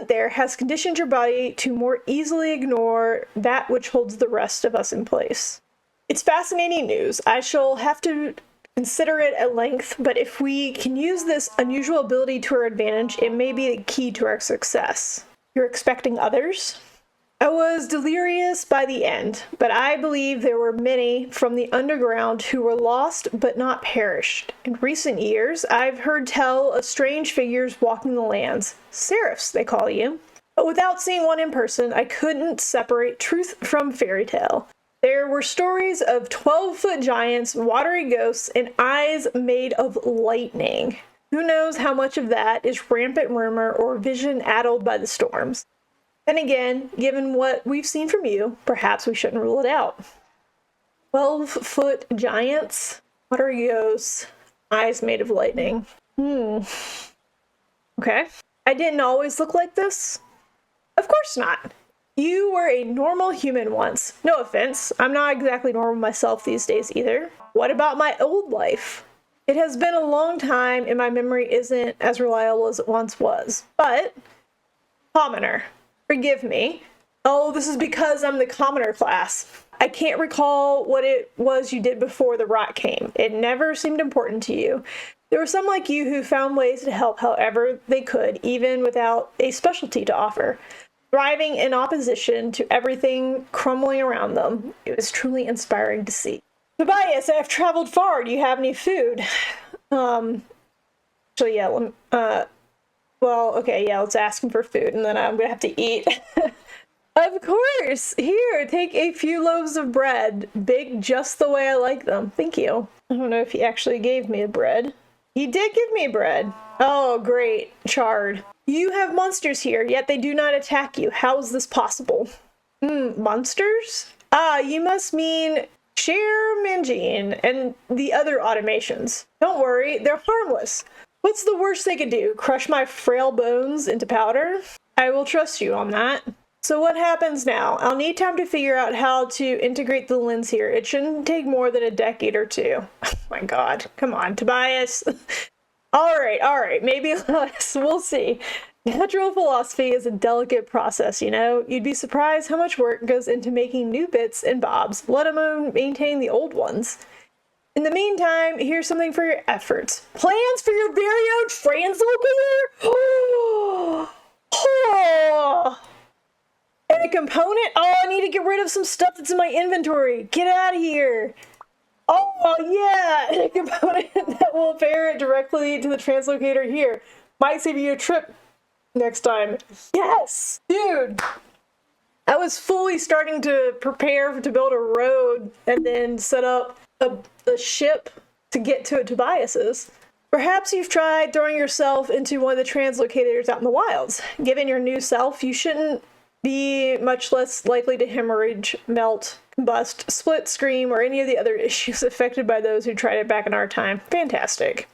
there has conditioned your body to more easily ignore that which holds the rest of us in place. It's fascinating news. I shall have to consider it at length, but if we can use this unusual ability to our advantage, it may be the key to our success. You're expecting others? I was delirious by the end, but I believe there were many from the underground who were lost but not perished. In recent years, I've heard tell of strange figures walking the lands. Seraphs, they call you. But without seeing one in person, I couldn't separate truth from fairy tale. There were stories of 12-foot giants, watery ghosts, and eyes made of lightning. Who knows how much of that is rampant rumor or vision addled by the storms? Then again, given what we've seen from you, perhaps we shouldn't rule it out. 12-foot giants, watery ghosts, eyes made of lightning. Okay. I didn't always look like this? Of course not. You were a normal human once. No offense, I'm not exactly normal myself these days either. What about my old life? It has been a long time and my memory isn't as reliable as it once was. But, commoner, forgive me. Oh, this is because I'm the commoner class. I can't recall what it was you did before the rot came. It never seemed important to you. There were some like you who found ways to help however they could, even without a specialty to offer. Thriving in opposition to everything crumbling around them. It was truly inspiring to see. Tobias, I've traveled far. Do you have any food? Actually, yeah, let's ask him for food, and then I'm gonna have to eat. Of course! Here, take a few loaves of bread. Big just the way I like them. Thank you. I don't know if he actually gave me the bread. He did give me bread. Oh, great. Charred. You have monsters here, yet they do not attack you. How is this possible? Monsters? Ah, you must mean Chermangine and the other automations. Don't worry, they're harmless. What's the worst they could do? Crush my frail bones into powder? I will trust you on that. So what happens now? I'll need time to figure out how to integrate the lens here. It shouldn't take more than a decade or two. Oh my god. Come on, Tobias. All right, maybe less. We'll see. Natural philosophy is a delicate process, you know? You'd be surprised how much work goes into making new bits and bobs, let alone maintain the old ones. In the meantime, here's something for your efforts. Plans for your very own translocator? component? Oh, I need to get rid of some stuff that's in my inventory. Get out of here. Oh, yeah, a component that will pair it directly to the translocator here. Might save you a trip next time. Yes! Dude! I was fully starting to prepare to build a road and then set up a ship to get to Tobias's. Perhaps you've tried throwing yourself into one of the translocators out in the wilds. Given your new self, you shouldn't be much less likely to hemorrhage, melt, combust, split, scream, or any of the other issues affected by those who tried it back in our time. Fantastic.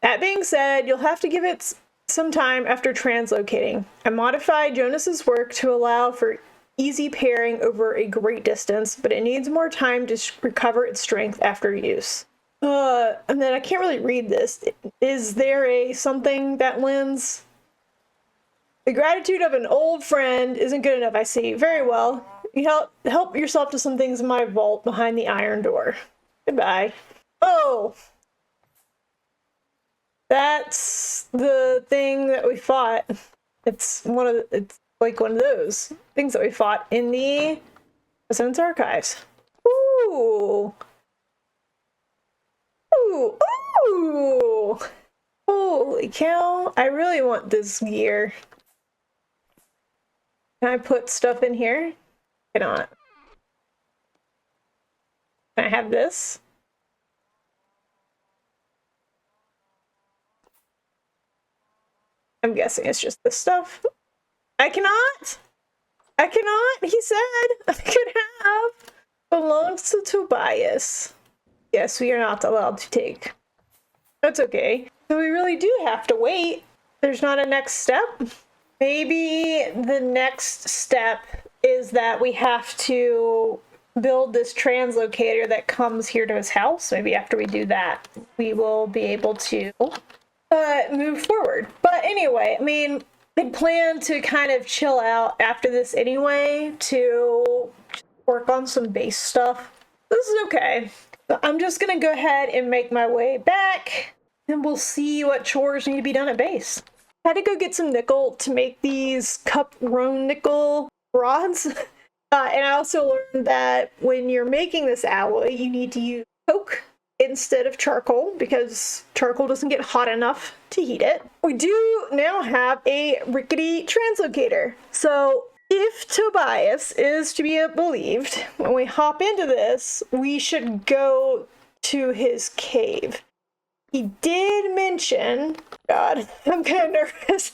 That being said, you'll have to give it some time after translocating. I modified Jonas's work to allow for easy pairing over a great distance, but it needs more time to recover its strength after use. And then I can't really read this. Is there a something that lends? The gratitude of an old friend isn't good enough, I see. Very well. You help yourself to some things in my vault behind the iron door. Goodbye. Oh! That's the thing that we fought. It's like one of those things that we fought in the President's Archives. Ooh! Ooh! Ooh! Holy cow! I really want this gear. Can I put stuff in here? Cannot. Can I have this? I'm guessing it's just this stuff. I cannot! I cannot! He said I could have! Belongs to Tobias. Yes, we are not allowed to take. That's okay. So we really do have to wait. There's not a next step? Maybe the next step is that we have to build this translocator that comes here to his house. Maybe after we do that, we will be able to move forward. But anyway, I mean, I plan to kind of chill out after this anyway to work on some base stuff. This is okay. I'm just gonna go ahead and make my way back, and we'll see what chores need to be done at base. I had to go get some nickel to make these cup roan nickel rods. And I also learned that when you're making this alloy, you need to use coke instead of charcoal because charcoal doesn't get hot enough to heat it. We do now have a rickety translocator. So if Tobias is to be believed, when we hop into this, we should go to his cave. He did mention, God, I'm kind of nervous,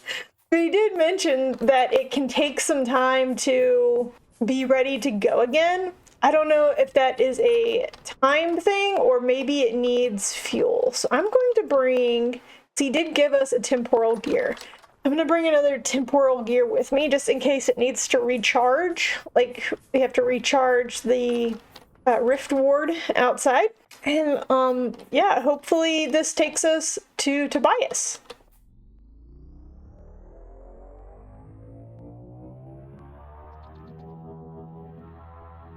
but he did mention that it can take some time to be ready to go again. I don't know if that is a time thing or maybe it needs fuel. So I'm going to bring, he did give us a temporal gear. I'm going to bring another temporal gear with me just in case it needs to recharge. Like we have to recharge the rift ward outside. And yeah, hopefully this takes us to Tobias.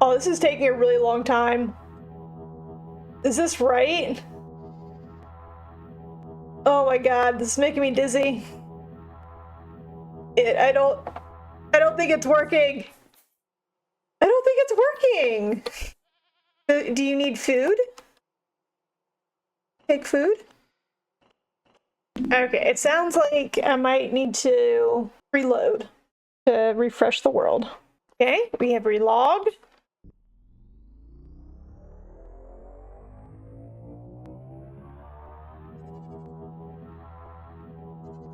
Oh, this is taking a really long time. Is this right? Oh my god, this is making me dizzy. I don't think it's working. I don't think it's working. Do you need food? Take food? Okay, it sounds like I might need to reload to refresh the world. Okay, we have relogged.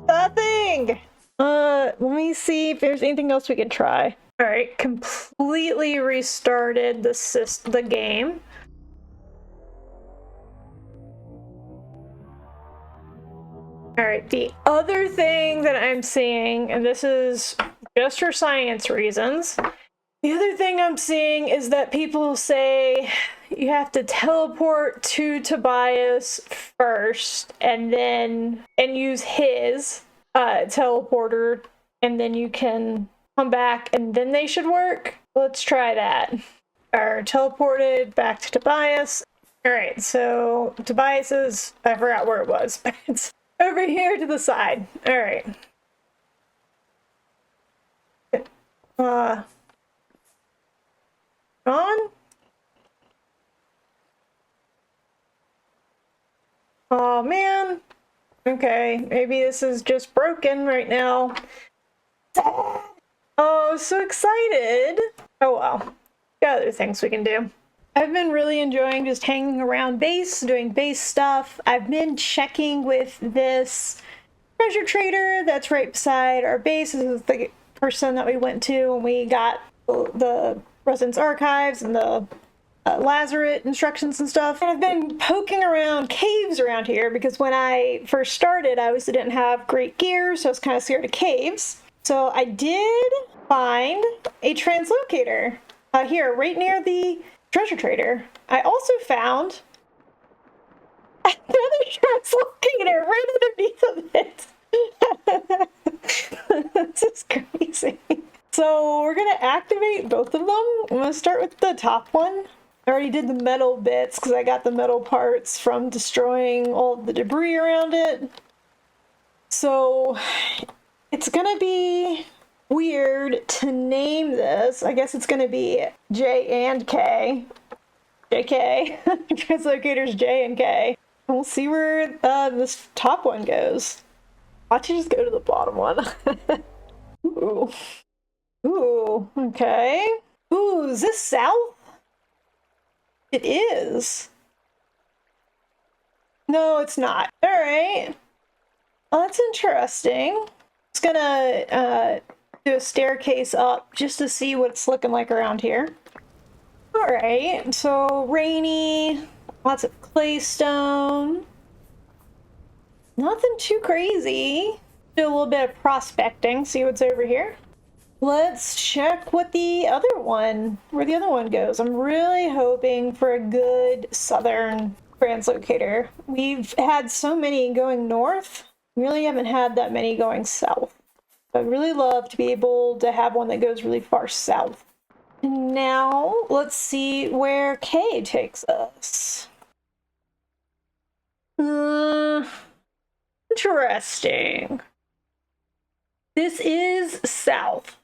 Nothing! Let me see if there's anything else we could try. Alright, completely restarted the game. Alright, the other thing that I'm seeing, and this is just for science reasons, the other thing I'm seeing is that people say you have to teleport to Tobias first and use his teleporter, and then you can come back and then they should work. Let's try that. Are teleported back to Tobias. Alright, so Tobias is, I forgot where it was, but it's over here to the side. Alright. On. Oh man. Okay, maybe this is just broken right now. Oh, so excited. Oh well. Got other things we can do. I've been really enjoying just hanging around base, doing base stuff. I've been checking with this treasure trader that's right beside our base. This is the person that we went to when we got the Residence Archives and the Lazaret instructions and stuff. And I've been poking around caves around here because when I first started, I obviously didn't have great gear, so I was kind of scared of caves. So I did find a translocator here, right near the treasure trader. I also found another translocator right underneath of it. This is crazy. So we're gonna activate both of them. I'm gonna start with the top one. I already did the metal bits because I got the metal parts from destroying all the debris around it. So it's gonna be weird to name this. I guess it's gonna be J and K. JK. Translocators J and K. We'll see where this top one goes. Watch it just go to the bottom one. Ooh. Ooh, okay. Ooh, is this south? It is. No, it's not. All right. Well, that's interesting. It's gonna do a staircase up just to see what it's looking like around here. All right, so rainy, lots of claystone. Nothing too crazy. Do a little bit of prospecting, see what's over here. Let's check what where the other one goes. I'm really hoping for a good southern translocator. We've had so many going north. We really haven't had that many going south. I'd really love to be able to have one that goes really far south. And now let's see where K takes us. Interesting. This is south.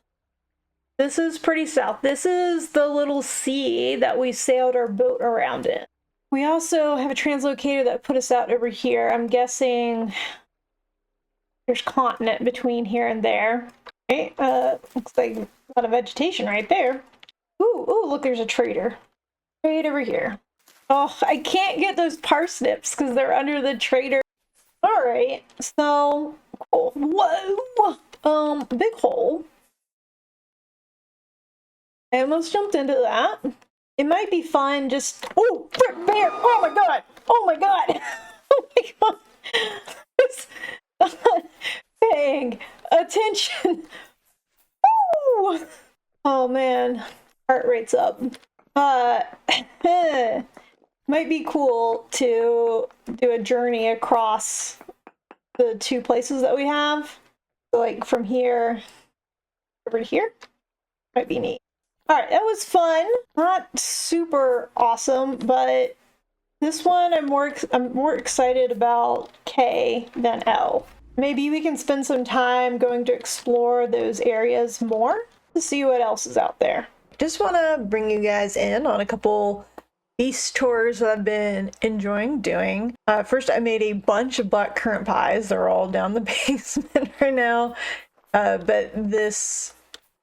This is pretty south. This is the little sea that we sailed our boat around in. We also have a translocator that put us out over here. I'm guessing there's continent between here and there. Okay, looks like a lot of vegetation right there. Ooh, look, there's a trader. Right over here. Oh, I can't get those parsnips because they're under the trader. All right, so cool. Whoa, big hole. I almost jumped into that. It might be fun just, oh, frick bear, oh my god, oh my god, oh my god. Paying attention. Ooh. Oh man, heart rate's up. Might be cool to do a journey across the two places that we have. So like from here over to here. Might be neat. Alright, that was fun. Not super awesome, but this one I'm more excited about K than L. Maybe we can spend some time going to explore those areas more to see what else is out there. Just want to bring you guys in on a couple beast tours that I've been enjoying doing. First, I made a bunch of black currant pies. They're all down the basement right now. But this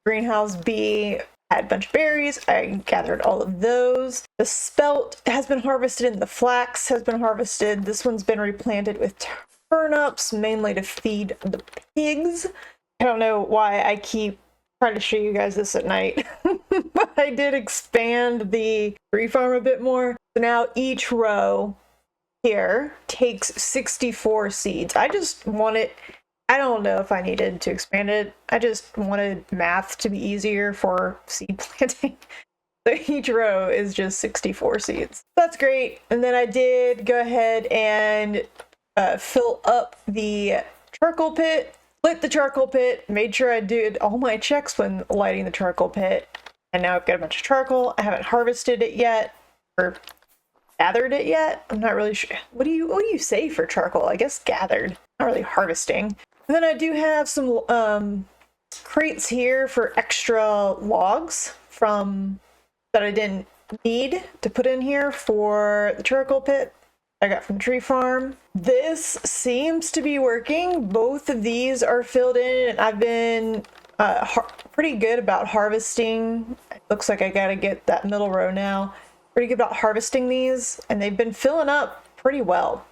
greenhouse bee had a bunch of berries. I gathered all of those. The spelt has been harvested and the flax has been harvested. This one's been replanted with turnips, mainly to feed the pigs. I don't know why I keep trying to show you guys this at night, but I did expand the tree farm a bit more. So now each row here takes 64 seeds. I just wanted, I don't know if I needed to expand it. I just wanted math to be easier for seed planting. So each row is just 64 seeds. That's great. And then I did go ahead and fill up the charcoal pit, lit the charcoal pit, made sure I did all my checks when lighting the charcoal pit. And now I've got a bunch of charcoal. I haven't harvested it yet or gathered it yet. I'm not really sure. What do you say for charcoal? I guess gathered, not really harvesting. And then I do have some crates here for extra logs from that I didn't need to put in here for the charcoal pit I got from Tree Farm. This seems to be working. Both of these are filled in, and I've been pretty good about harvesting. It looks like I gotta get that middle row now. Pretty good about harvesting these, and they've been filling up pretty well.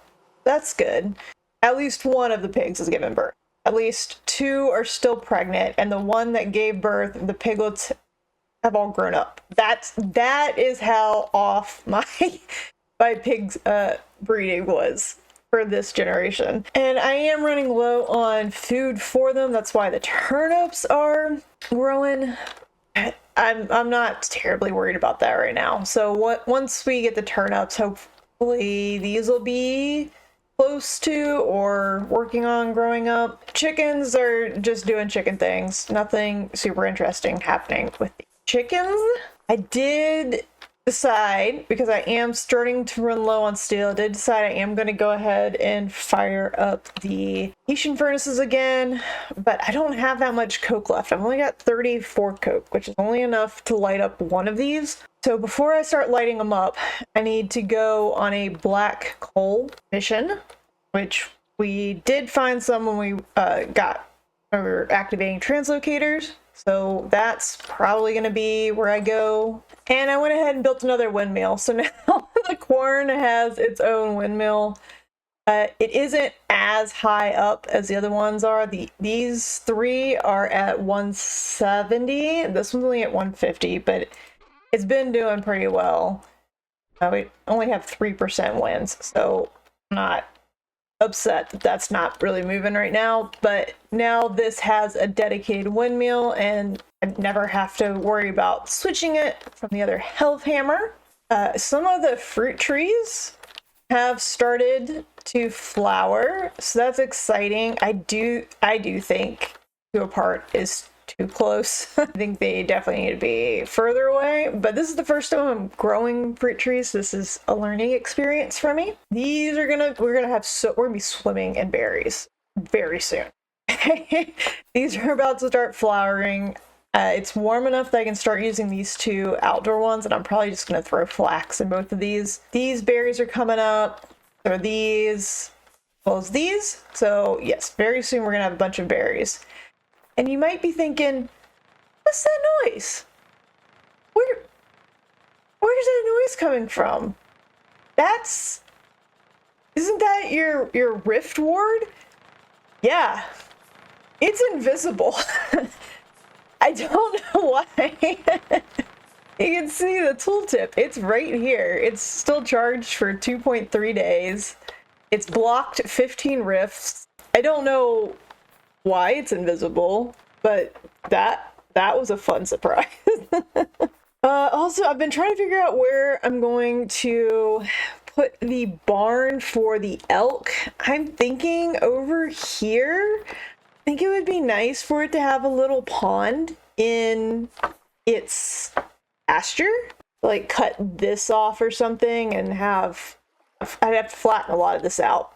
That's good. At least one of the pigs has given birth. At least 2 are still pregnant, and the one that gave birth, the piglets have all grown up. That is how off my pig's breeding was for this generation. And I am running low on food for them. That's why the turnips are growing. I'm not terribly worried about that right now. So once we get the turnips, hopefully these will be close to or working on growing up. Chickens are just doing chicken things. Nothing super interesting happening with the chickens. I did decide, because I am starting to run low on steel, I did decide I am going to go ahead and fire up the Haitian furnaces again, but I don't have that much coke left. I've only got 34 coke, which is only enough to light up one of these. So before I start lighting them up, I need to go on a black coal mission, which we did find some when we were activating translocators. So that's probably going to be where I go. And I went ahead and built another windmill. So now the Quern has its own windmill. It isn't as high up as the other ones are. These 3 are at 170. This one's only at 150, but it's been doing pretty well. We only have 3% wins, so I'm not upset that that's not really moving right now. But now this has a dedicated windmill, and I never have to worry about switching it from the other health hammer. Some of the fruit trees have started to flower, so that's exciting. I do think 2 apart is too close. I think they definitely need to be further away, but this is the first time I'm growing fruit trees. This is a learning experience for me. These are we're gonna be swimming in berries very soon. These are about to start flowering. It's warm enough that I can start using these 2 outdoor ones, and I'm probably just gonna throw flax in both of these. These berries are coming up. So these, as well as these. So yes, very soon we're gonna have a bunch of berries. And you might be thinking, what's that noise? Where's that noise coming from? Isn't that your rift ward? Yeah, it's invisible. I don't know why. You can see the tooltip. It's right here. It's still charged for 2.3 days. It's blocked 15 rifts. I don't know why it's invisible, but that was a fun surprise. Also, I've been trying to figure out where I'm going to put the barn for the elk. I'm thinking over here. I think it would be nice for it to have a little pond in its pasture. Like cut this off or something and I'd have to flatten a lot of this out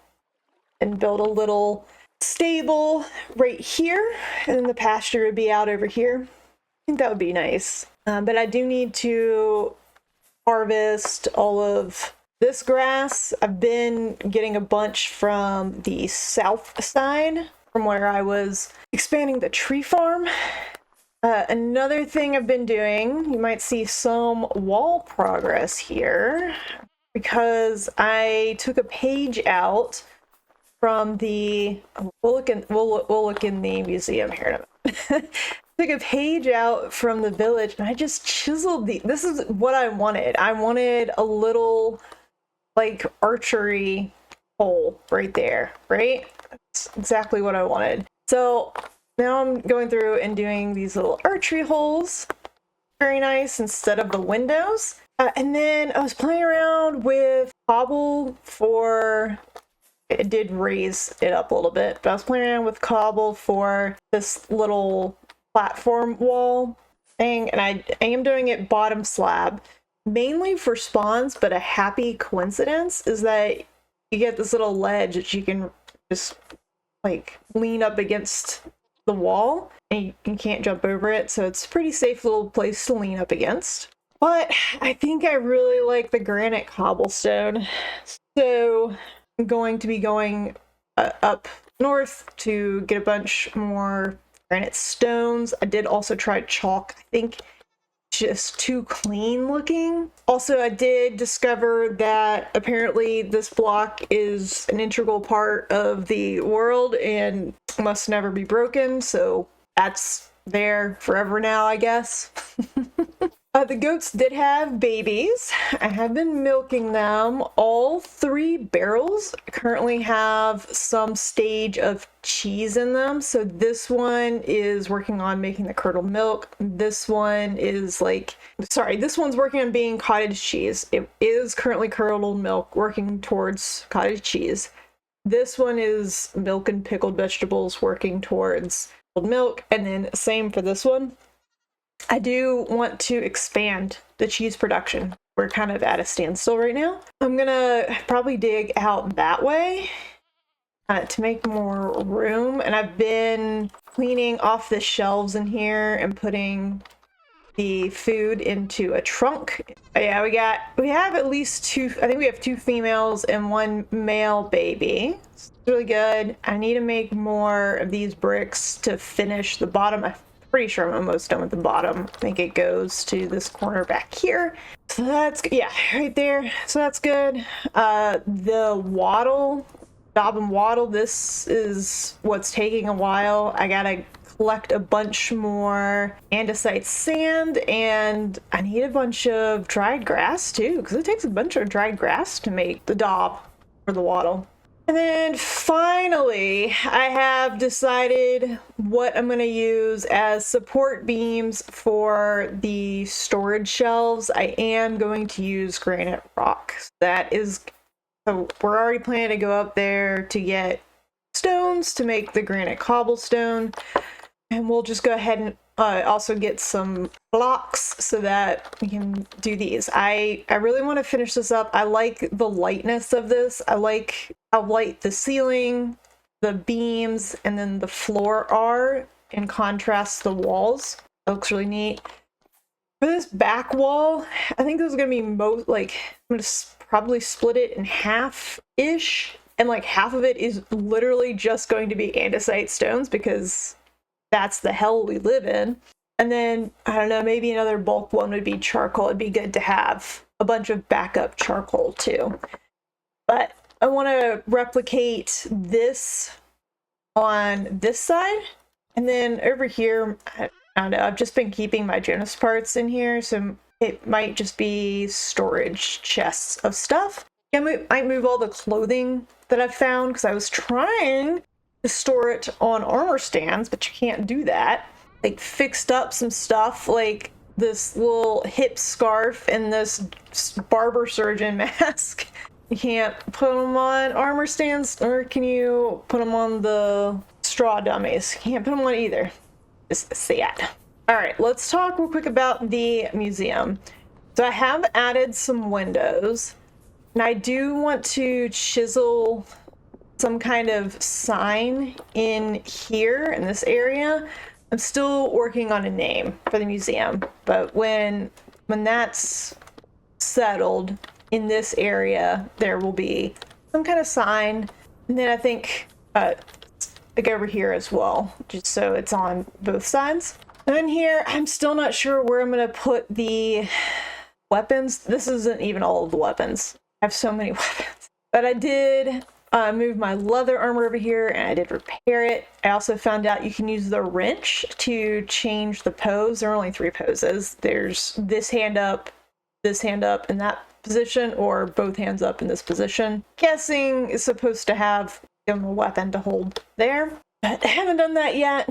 and build a little stable right here, and then the pasture would be out over here. I think that would be nice. But I do need to harvest all of this grass. I've been getting a bunch from the south side, from where I was expanding the tree farm. Another thing I've been doing, you might see some wall progress here, because I took a page out from the, we'll look in the museum here in a minute. Took a page out from the village, and I just chiseled this is what I wanted. I wanted a little like archery hole right there, right? That's exactly what I wanted. So now I'm going through and doing these little archery holes. Very nice, instead of the windows. And then I was playing around with cobble for, it did raise it up a little bit, but I was playing around with cobble for this little platform wall thing, and I am doing it bottom slab, mainly for spawns, but a happy coincidence is that you get this little ledge that you can just like lean up against the wall, and you can't jump over it, so it's a pretty safe little place to lean up against. But I think I really like the granite cobblestone. So I'm going to be going up north to get a bunch more granite stones. I did also try chalk. I think just too clean looking. Also, I did discover that apparently this block is an integral part of the world and must never be broken, so that's there forever now, I guess. The goats did have babies. I have been milking them. All 3 barrels currently have some stage of cheese in them. So this one is working on making the curdled milk. This one is this one's working on being cottage cheese. It is currently curdled milk, working towards cottage cheese. This one is milk and pickled vegetables, working towards milk. And then same for this one. I do want to expand the cheese production. We're kind of at a standstill right now. I'm gonna probably dig out that way to make more room. And I've been cleaning off the shelves in here and putting the food into a trunk. Yeah, we have at least 2, I think we have 2 females and 1 male baby. It's really good. I need to make more of these bricks to finish the bottom. I'm pretty sure I'm almost done with the bottom. I think it goes to this corner back here. So that's, yeah, right there. So that's good. The wattle, daub and wattle, this is what's taking a while. I gotta collect a bunch more andesite sand, and I need a bunch of dried grass too, because it takes a bunch of dried grass to make the daub for the wattle. And then finally, I have decided what I'm going to use as support beams for the storage shelves. I am going to use granite rock. So we're already planning to go up there to get stones to make the granite cobblestone. And we'll just go ahead and also get some blocks so that we can do these. I really want to finish this up. I like the lightness of this. I like how light the ceiling, the beams, and then the floor are in contrast to the walls. It looks really neat. For this back wall, I think this is going to be I'm going to probably split it in half-ish. And like half of it is literally just going to be andesite stones because that's the hell we live in. And then, I don't know, maybe another bulk one would be charcoal. It'd be good to have a bunch of backup charcoal too. But I want to replicate this on this side. And then over here, I don't know, I've just been keeping my Jonas parts in here, so it might just be storage chests of stuff. I might move all the clothing that I've found, because I was trying to store it on armor stands, but you can't do that. Like, fixed up some stuff, like this little hip scarf and this barber surgeon mask. You can't put them on armor stands, or can you put them on the straw dummies? You can't put them on either. It's sad. All right, let's talk real quick about the museum. So I have added some windows, and I do want to chisel some kind of sign in here in this area. I'm still working on a name for the museum, but when that's settled in this area, there will be some kind of sign. And then I think like over here as well, just so it's on both sides. And in here, I'm still not sure where I'm going to put the weapons. This isn't even all of the weapons. I have so many weapons. But I did move my leather armor over here, and I did repair it. I also found out you can use the wrench to change the pose. There are only 3 poses. There's this hand up in that position, or both hands up in this position. Guessing is supposed to have a weapon to hold there. But I haven't done that yet.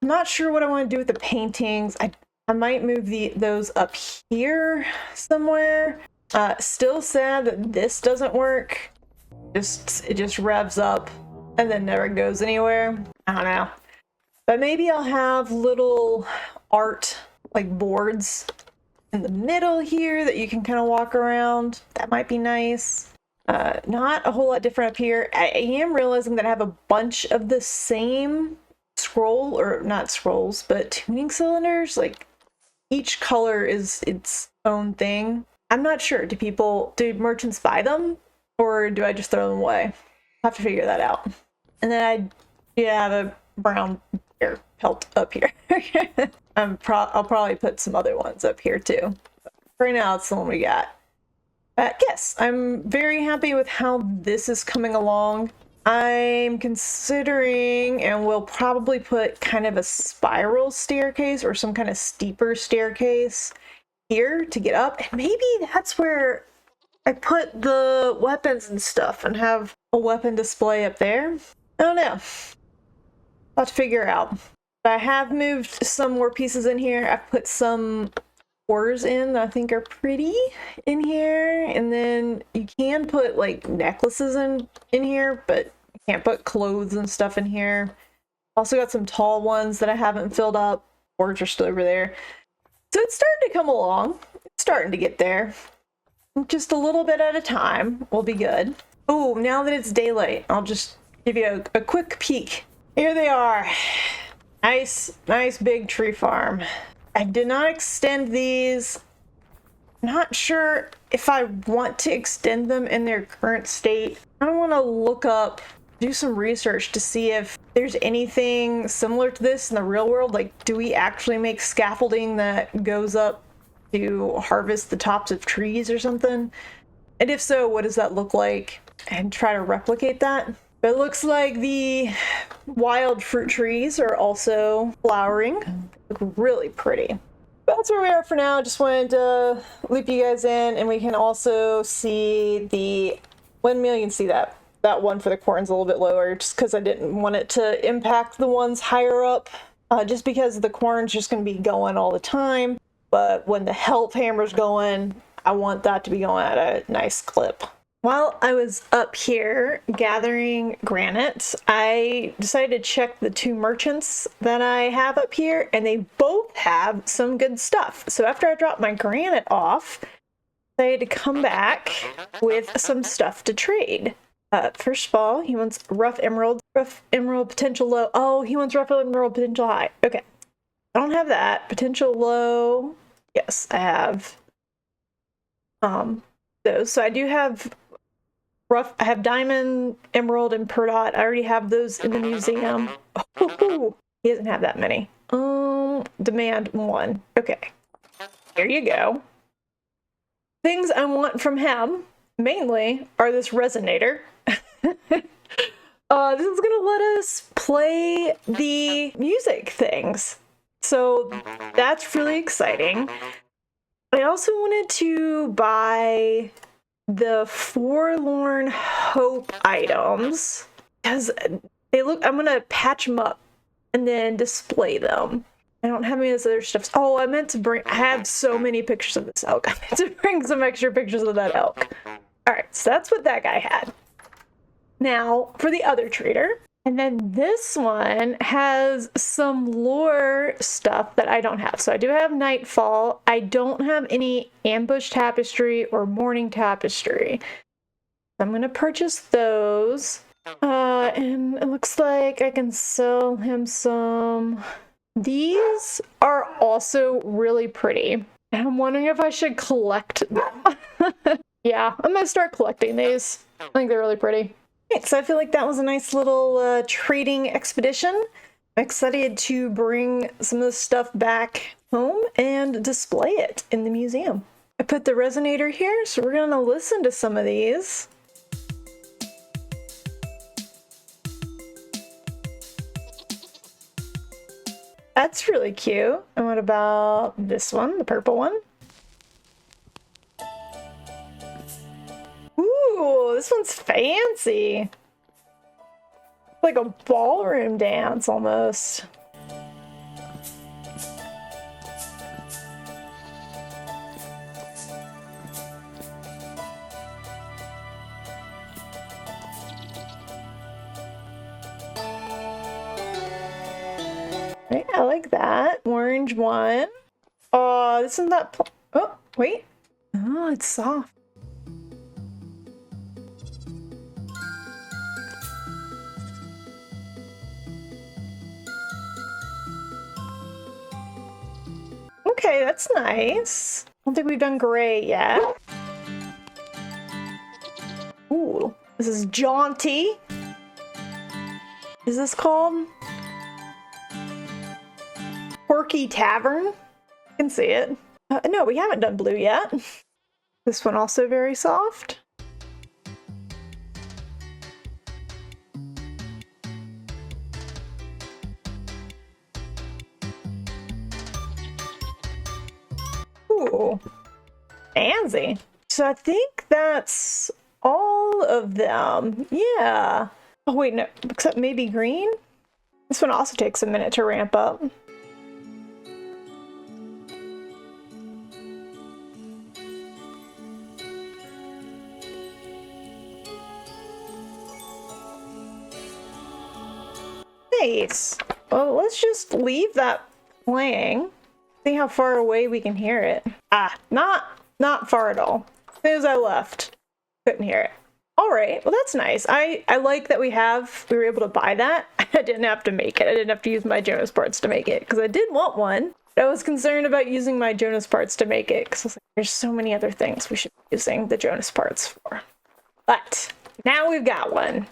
I'm not sure what I want to do with the paintings. I might move those up here somewhere. Still sad that this doesn't work. It just revs up and then never goes anywhere. I don't know. But maybe I'll have little art, like boards in the middle here that you can kind of walk around. That might be nice. Not a whole lot different up here. I am realizing that I have a bunch of the same scroll, or not scrolls, but tuning cylinders. Like, each color it's own thing. I'm not sure. Do merchants buy them, or do I just throw them away? I'll have to figure that out. And then I have a brown bear pelt up here. I'll probably put some other ones up here too. Right now, it's the one we got. Yes, I'm very happy with how this is coming along. I'm considering, and we'll probably put kind of a spiral staircase or some kind of steeper staircase here to get up. And maybe that's where I put the weapons and stuff and have a weapon display up there. I don't know. I'll have to figure out. But I have moved some more pieces in here. I've put some ores in that I think are pretty in here, and then you can put like necklaces in here, but you can't put clothes and stuff in here. Also got some tall ones that I haven't filled up. Ores are still over there. So it's starting to come along. It's starting to get there. Just a little bit at a time will be good. Oh, now that it's daylight, I'll just give you a quick peek. Here they are. Nice big tree farm. I did not extend these. Not sure if I want to extend them in their current state. I want to do some research to see if there's anything similar to this in the real world. Like, do we actually make scaffolding that goes up to harvest the tops of trees or something? And if so, what does that look like? And try to replicate that. But it looks like the wild fruit trees are also flowering. Look really pretty. But that's where we are for now. Just wanted to loop you guys in, and we can also see the windmill. You can see that one for the corn's a little bit lower, just because I didn't want it to impact the ones higher up, just because the corn's just going to be going all the time. But when the health hammer's going, I want that to be going at a nice clip. While I was up here gathering granite, I decided to check the 2 merchants that I have up here, and they both have some good stuff. So after I dropped my granite off, I had to come back with some stuff to trade. First of all, he wants rough emerald potential low. Oh, he wants rough emerald potential high. Okay. I don't have that. Potential low. Yes, I have those. So I do have I have diamond, emerald, and peridot. I already have those in the museum. Oh, he doesn't have that many. Demand 1. Okay. Here you go. Things I want from him, mainly, are this resonator. This is gonna let us play the music things. So that's really exciting. I also wanted to buy the Forlorn Hope items because they look, I'm gonna patch them up and then display them. I don't have any of this other stuff. Oh, I had so many pictures of this elk. I meant to bring some extra pictures of that elk. All right, so that's what that guy had. Now for the other trader. And then this one has some lore stuff that I don't have. So I do have Nightfall. I don't have any Ambush Tapestry or Morning Tapestry. I'm going to purchase those. And it looks like I can sell him some. These are also really pretty. And I'm wondering if I should collect them. Yeah, I'm going to start collecting these. I think they're really pretty. Okay, so I feel like that was a nice little trading expedition. I'm excited to bring some of this stuff back home and display it in the museum. I put the resonator here, so we're going to listen to some of these. That's really cute. And what about this one, the purple one? Ooh, this one's fancy. Like a ballroom dance almost. Right, I like that. Orange one. Oh, this isn't that. Oh, wait. Oh, it's soft. Okay, that's nice. don't think we've done gray yet. Ooh, this is jaunty. Is this called? Quirky Tavern? I can see it. No, we haven't done blue yet. This one also very soft. Ooh, fancy. So I think that's all of them. Yeah. Oh wait, no, except maybe green? This one also takes a minute to ramp up. Nice. Well, let's just leave that playing. See how far away we can hear it. Ah, not far at all. As soon as I left, couldn't hear it. All right, well that's nice. I like that we were able to buy that. I didn't have to make it. I didn't have to use my Jonas parts to make it because I did want one. But I was concerned about using my Jonas parts to make it because I was like, there's so many other things we should be using the Jonas parts for. But now we've got one.